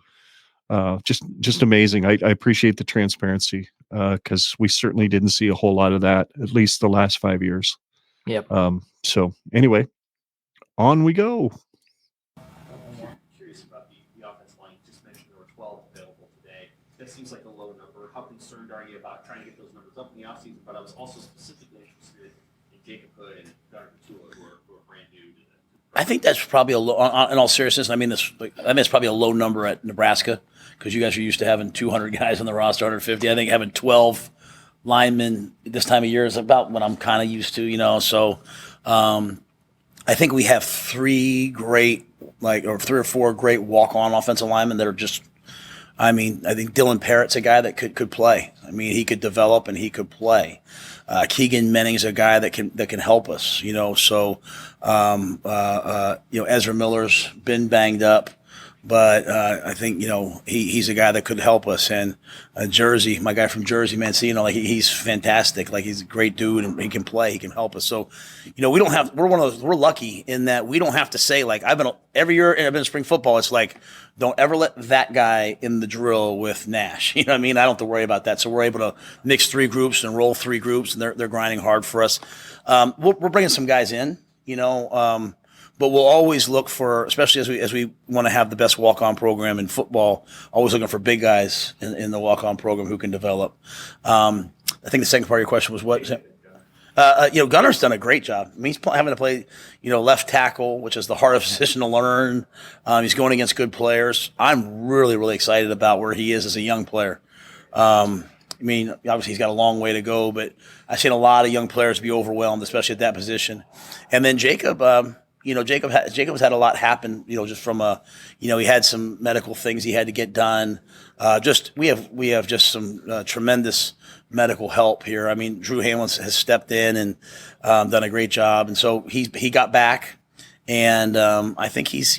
just amazing. I appreciate the transparency because we certainly didn't see a whole lot of that, at least the last 5 years. Yep. So anyway, on we go. Curious about the offensive line. You just mentioned there were 12 available today. That seems like a low number. How concerned are you about trying to get those numbers up in the offseason? But I was also specifically interested in Jacob Hood and Gunnar Petula, who are brand new to the. I think that's probably a low, in all seriousness, I mean it's probably a low number at Nebraska because you guys are used to having 200 guys on the roster, 150. I think having 12 linemen this time of year is about what I'm kind of used to, So I think we have 3 or 4 great walk-on offensive linemen that are just, I think Dylan Parrott's a guy that could play. He could develop and he could play. Keegan Menning's a guy that can help us, So Ezra Miller's been banged up, But I think, he's a guy that could help us. And Jersey, my guy from Jersey, Mancino, like he's fantastic. Like he's a great dude, and he can play. He can help us. So, we're one of those. We're lucky in that we don't have to say, like, every year I've been in spring football. It's like, don't ever let that guy in the drill with Nash. You know what I mean? I don't have to worry about that. So we're able to mix 3 groups and roll 3 groups, and they're grinding hard for us. We're bringing some guys in, but we'll always look for, especially as we want to have the best walk-on program in football, always looking for big guys in the walk-on program who can develop. I think the second part of your question was what? Gunner's done a great job. I mean, he's having to play, left tackle, which is the hardest position to learn. He's going against good players. I'm really, really excited about where he is as a young player. Obviously he's got a long way to go, but I've seen a lot of young players be overwhelmed, especially at that position. And then Jacob, Jacob's had a lot happen, just from he had some medical things he had to get done. We have just some tremendous medical help here. I mean, Drew Hamlin has stepped in and done a great job, and so he got back, and I think he's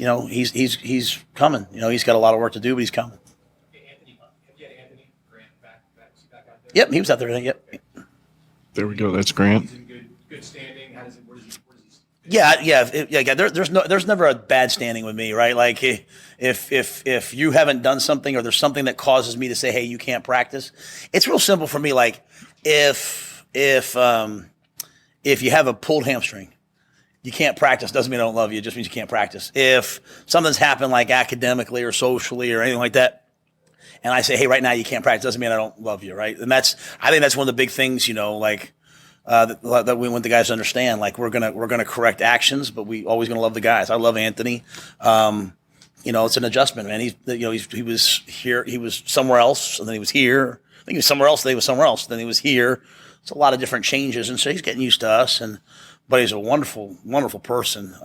coming. He's got a lot of work to do, but he's coming. Anthony Grant back out there. Yep, he was out there. Yep. There we go. That's Grant. He's in good standing. Where does he? Yeah. There's never a bad standing with me, right? Like if you haven't done something or there's something that causes me to say, hey, you can't practice. It's real simple for me. Like if you have a pulled hamstring, you can't practice. Doesn't mean I don't love you. It just means you can't practice. If something's happened like academically or socially or anything like that, and I say, hey, right now you can't practice, doesn't mean I don't love you, right? And I think that's one of the big things, that we want the guys to understand. Like we're gonna correct actions, but we always gonna love the guys. I love Anthony. It's an adjustment, man. He was here, he was somewhere else, and then he was here. I think he was somewhere else. Then he was somewhere else. Then he was here. It's a lot of different changes, and so he's getting used to us. But he's a wonderful, wonderful person.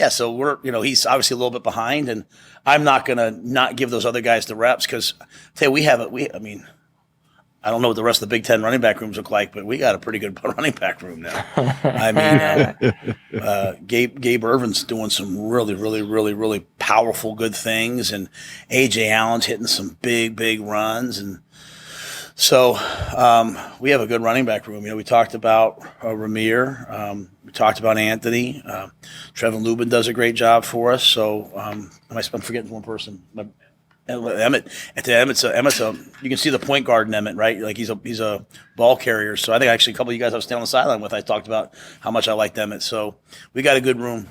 So we're he's obviously a little bit behind, and I'm not gonna not give those other guys the reps because I don't know what the rest of the Big Ten running back rooms look like, but we got a pretty good running back room now. Gabe Irvin's doing some really, really, really, really powerful, good things, and A.J. Allen's hitting some big, big runs, and so we have a good running back room. We talked about Ramir, we talked about Anthony. Trevin Lubin does a great job for us. So I'm forgetting one person. Emmett. Emmett's you can see the point guard in Emmett, right? Like he's a ball carrier. So I think actually a couple of you guys I was standing on the sideline with, I talked about how much I liked Emmett. So we got a good room.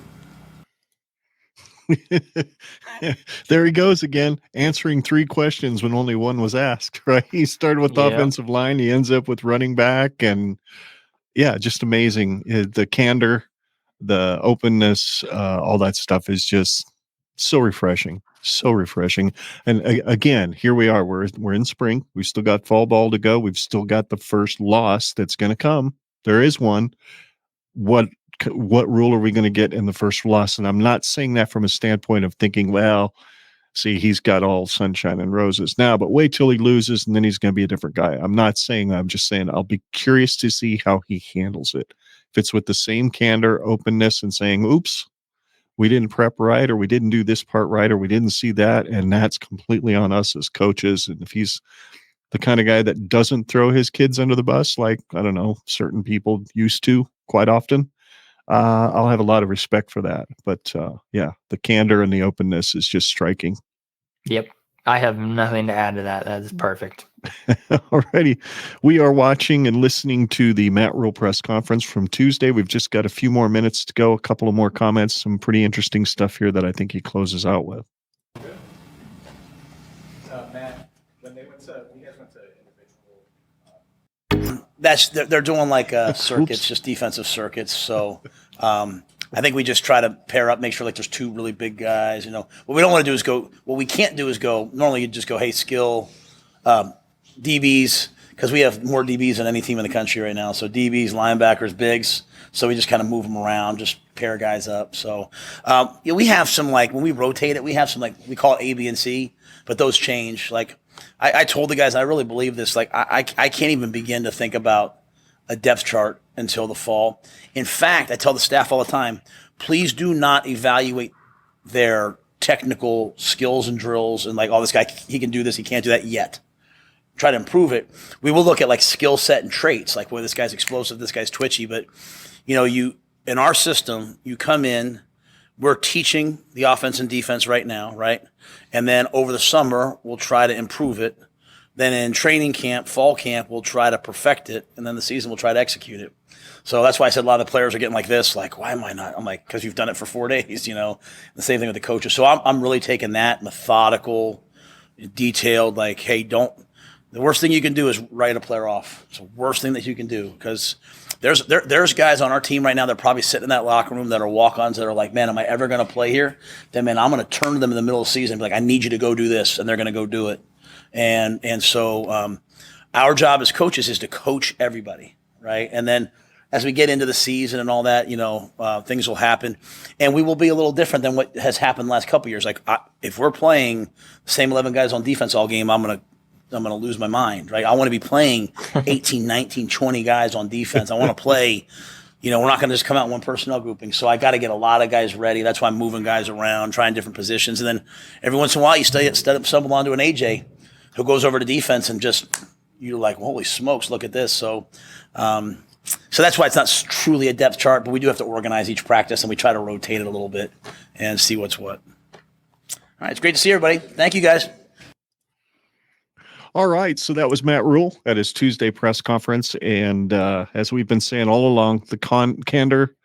There he goes again, answering 3 questions when only one was asked, right? He started with the offensive line. He ends up with running back, and just amazing. The candor, the openness, all that stuff is just so refreshing. So refreshing. And again, here we are. We're in spring. We've still got fall ball to go. We've still got the first loss that's going to come. There is one. What rule are we going to get in the first loss? And I'm not saying that from a standpoint of thinking, well, see, he's got all sunshine and roses now, but wait till he loses and then he's going to be a different guy. I'm not saying that. I'm just saying I'll be curious to see how he handles it. If it's with the same candor, openness, and saying, oops, we didn't prep right, or we didn't do this part right, or we didn't see that, and that's completely on us as coaches. And if he's the kind of guy that doesn't throw his kids under the bus, like, I don't know, certain people used to quite often, I'll have a lot of respect for that. But the candor and the openness is just striking. Yep. I have nothing to add to that. That is perfect. Alrighty. We are watching and listening to the Matt Rhule press conference from Tuesday. We've just got a few more minutes to go, a couple of more comments, some pretty interesting stuff here that I think he closes out with. Matt, when you guys went to individual, They're doing like circuits, just defensive circuits. So I think we just try to pair up, make sure like there's 2 really big guys. What we don't want to do is go. What we can't do is go. Normally you just go, hey, skill. DBs, because we have more DBs than any team in the country right now. So DBs, linebackers, bigs. So we just kind of move them around, just pair guys up. So we have some, like, when we rotate it, we have some, like, we call it A, B, and C, but those change. Like I told the guys, I really believe this, like I can't even begin to think about a depth chart until the fall. In fact, I tell the staff all the time, please do not evaluate their technical skills and drills and like, oh, this guy, he can do this, he can't do that yet. Try to improve it. We will look at like skill set and traits, like where this guy's explosive, this guy's twitchy. But in our system, you come in, we're teaching the offense and defense right now, right? And then over the summer, we'll try to improve it. Then in training camp, fall camp, we'll try to perfect it. And then the season, we'll try to execute it. So that's why I said a lot of the players are getting like this, like, why am I not? I'm like, because you've done it for 4 days, The same thing with the coaches. So I'm really taking that methodical, detailed, like, hey, the worst thing you can do is write a player off. It's the worst thing that you can do because there's guys on our team right now that are probably sitting in that locker room that are walk-ons that are like, man, am I ever going to play here? Then, man, I'm going to turn to them in the middle of the season and be like, I need you to go do this, and they're going to go do it. And so our job as coaches is to coach everybody, right? And then as we get into the season and all that, things will happen. And we will be a little different than what has happened the last couple of years. Like if we're playing the same 11 guys on defense all game, I'm going to lose my mind, right? I want to be playing 18, 19, 20 guys on defense. I want to play, we're not going to just come out in one personnel grouping. So I got to get a lot of guys ready. That's why I'm moving guys around, trying different positions. And then every once in a while you stumble onto an AJ who goes over to defense and you're like, holy smokes, look at this. So that's why it's not truly a depth chart, but we do have to organize each practice and we try to rotate it a little bit and see what's what. All right. It's great to see everybody. Thank you guys. All right, so that was Matt Rhule at his Tuesday press conference, and as we've been saying all along, the candor,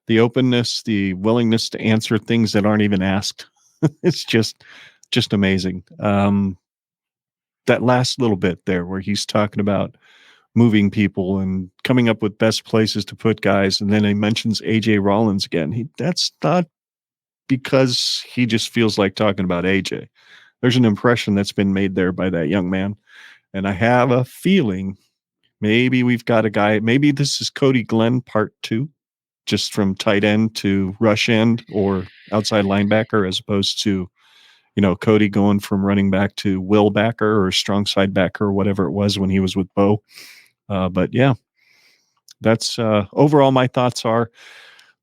the openness, the willingness to answer things that aren't even asked, it's just amazing. That last little bit there where he's talking about moving people and coming up with best places to put guys, and then he mentions AJ Rollins again. That's not because he just feels like talking about AJ. There's an impression that's been made there by that young man. And I have a feeling maybe we've got a guy, maybe this is Cody Glenn part 2, just from tight end to rush end or outside linebacker, as opposed to, Cody going from running back to will backer or strong side backer or whatever it was when he was with Bo. But yeah, that's overall my thoughts are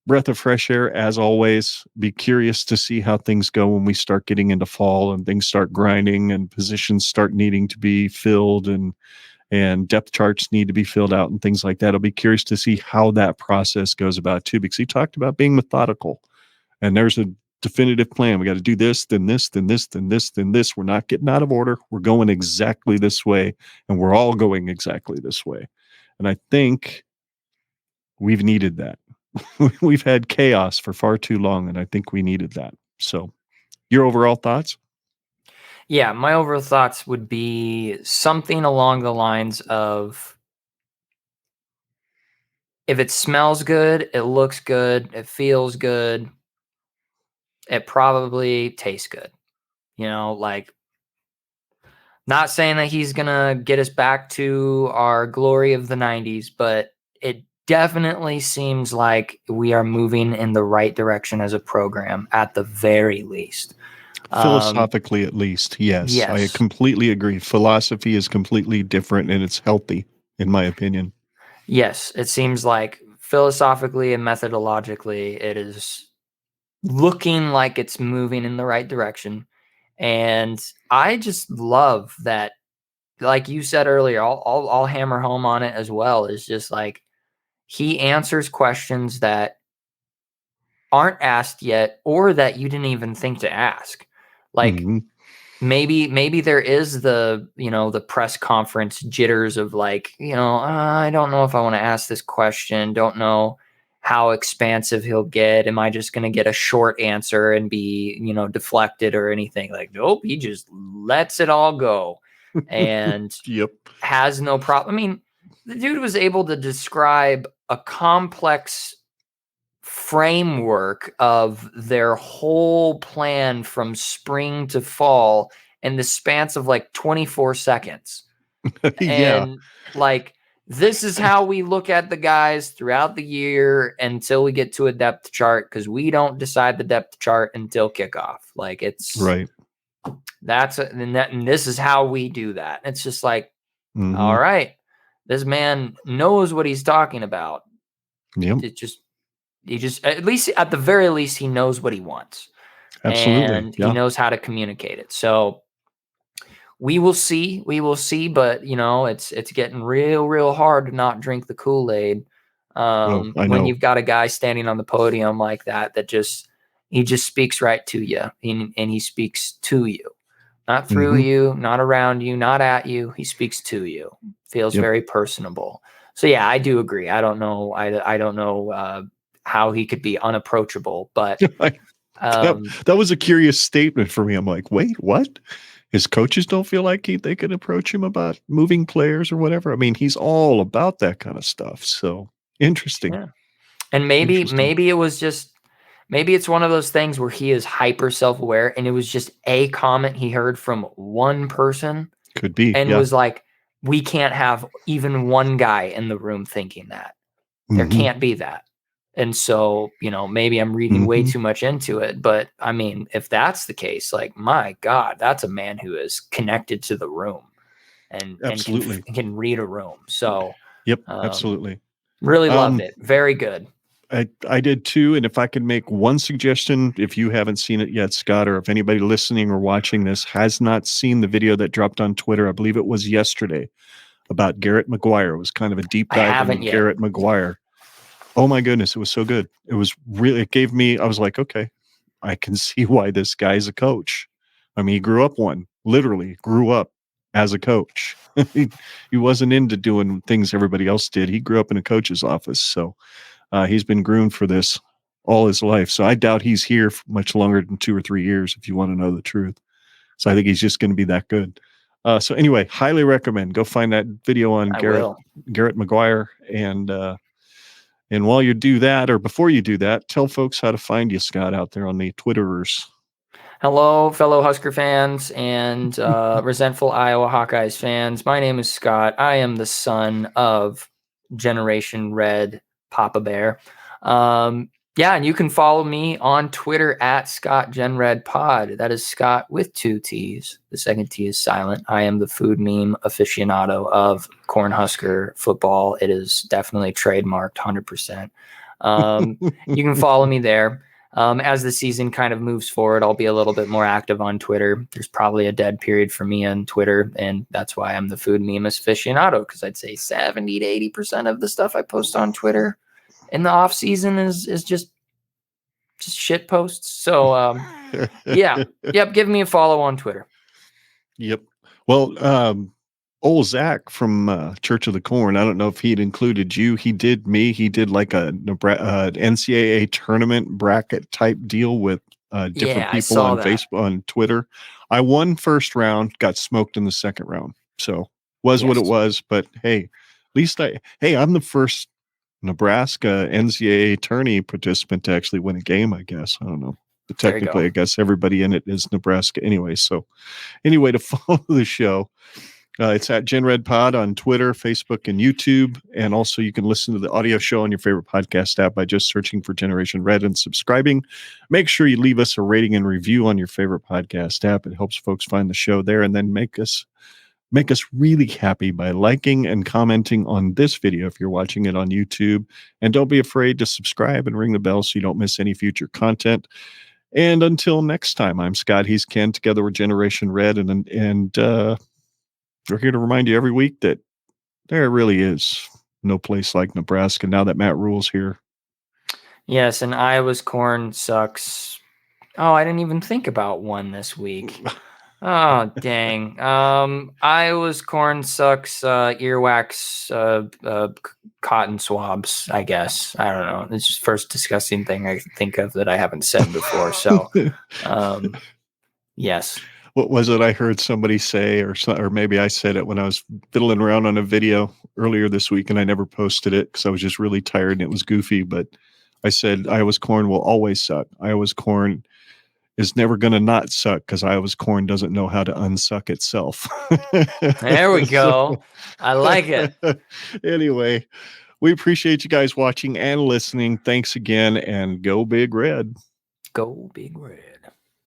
breath of fresh air, as always. Be curious to see how things go when we start getting into fall and things start grinding and positions start needing to be filled and depth charts need to be filled out and things like that. I'll be curious to see how that process goes about too, because he talked about being methodical and there's a definitive plan. We got to do this, then this, then this, then this, then this. We're not getting out of order. We're going exactly this way, and we're all going exactly this way. And I think we've needed that. We've had chaos for far too long, and I think we needed that. So your overall thoughts? Yeah, my overall thoughts would be something along the lines of, if it smells good, it looks good, it feels good, it probably tastes good. Like, not saying that he's going to get us back to our glory of the 90s, but it definitely seems like we are moving in the right direction as a program at the very least. Philosophically, at least, yes. I completely agree. Philosophy is completely different and it's healthy, in my opinion. Yes, it seems like philosophically and methodologically, it is looking like it's moving in the right direction. And I just love that, like you said earlier, I'll hammer home on it as well, is just like, he answers questions that aren't asked yet or that you didn't even think to ask. Like maybe there is the press conference jitters of like, I don't know if I want to ask this question. Don't know how expansive he'll get. Am I just going to get a short answer and be, deflected or anything? Like, nope, he just lets it all go and has no problem. I mean, the dude was able to describe a complex framework of their whole plan from spring to fall in the span of like 24 seconds. And like, this is how we look at the guys throughout the year until we get to a depth chart, because we don't decide the depth chart until kickoff. Like, it's right. And this is how we do that. It's just like, all right, this man knows what he's talking about. Yep. He just, at least at the very least, he knows what he wants. Absolutely. and Yeah. he knows how to communicate it. So we will see, but it's getting real hard to not drink the Kool-Aid. I When know. you've got a guy standing on the podium like that he just speaks right to you, and he speaks to you, not through you, not around you, not at you. He speaks to you. Feels very personable. So yeah, I do agree. I don't know. I don't know how he could be unapproachable, but that was a curious statement for me. I'm like, wait, what? His coaches don't feel like they could approach him about moving players or whatever. I mean, he's all about that kind of stuff. So interesting. yeah. And maybe it's one of those things where he is hyper self-aware, and it was just a comment he heard from one person. Could be. And Yeah. was like, we can't have even one guy in the room thinking that. There can't be that. And so, maybe I'm reading way too much into it. But I mean, if that's the case, like, my God, that's a man who is connected to the room and can read a room. So, yep, absolutely. Really loved it. Very good. I did too. And if I could make one suggestion, if you haven't seen it yet, Scott, or if anybody listening or watching this has not seen the video that dropped on Twitter, I believe it was yesterday, about Garrett McGuire. It was kind of a deep dive into Garrett McGuire. Oh my goodness, it was so good. It gave me, I was like, okay, I can see why this guy's a coach. I mean, he literally grew up as a coach. He wasn't into doing things everybody else did. He grew up in a coach's office. So he's been groomed for this all his life. So I doubt he's here for much longer than 2 or 3 years, if you want to know the truth. So I think he's just going to be that good. So anyway, highly recommend. Go find that video on Garrett McGuire. And while you do that, or before you do that, tell folks how to find you, Scott, out there on the Twitterverse. Hello, fellow Husker fans and resentful Iowa Hawkeyes fans. My name is Scott. I am the son of Generation Red Papa Bear. And you can follow me on Twitter at ScottGenRedPod. That is Scott with 2 T's. The second T is silent. I am the food meme aficionado of Cornhusker football. It is definitely trademarked 100%. You can follow me there. As the season kind of moves forward, I'll be a little bit more active on Twitter. There's probably a dead period for me on Twitter, and that's why I'm the food meme aficionado, because I'd say 70 to 80% of the stuff I post on Twitter in the off season is just shit posts. So give me a follow on Twitter. Yep. Well, old Zach from Church of the Corn, I don't know if he'd included you. He did me. He did like a NCAA tournament bracket type deal with different people on Facebook, on Twitter. I won first round, got smoked in the second round. So what it was. But hey, at least I'm the first Nebraska NCAA tourney participant to actually win a game, I guess. I don't know. But technically, I guess everybody in it is Nebraska anyway. So anyway, to follow the show, it's at GenRedPod on Twitter, Facebook, and YouTube. And also you can listen to the audio show on your favorite podcast app by just searching for Generation Red and subscribing. Make sure you leave us a rating and review on your favorite podcast app. It helps folks find the show there, and then make us really happy by liking and commenting on this video if you're watching it on YouTube. And don't be afraid to subscribe and ring the bell so you don't miss any future content. And until next time, I'm Scott. He's Ken. Together we're Generation Red, and we're here to remind you every week that there really is no place like Nebraska now that Matt Rhule's here. Yes, and Iowa's corn sucks. Oh, I didn't even think about one this week. Oh, dang. Iowa's corn sucks, earwax, cotton swabs, I guess. I don't know. It's the first disgusting thing I can think of that I haven't said before. So, yes. What was it I heard somebody say, or maybe I said it when I was fiddling around on a video earlier this week, and I never posted it because I was just really tired and it was goofy. But I said Iowa's corn will always suck. Iowa's corn is never going to not suck because Iowa's corn doesn't know how to unsuck itself. There we go. I like it. Anyway, we appreciate you guys watching and listening. Thanks again, and go Big Red. Go Big Red.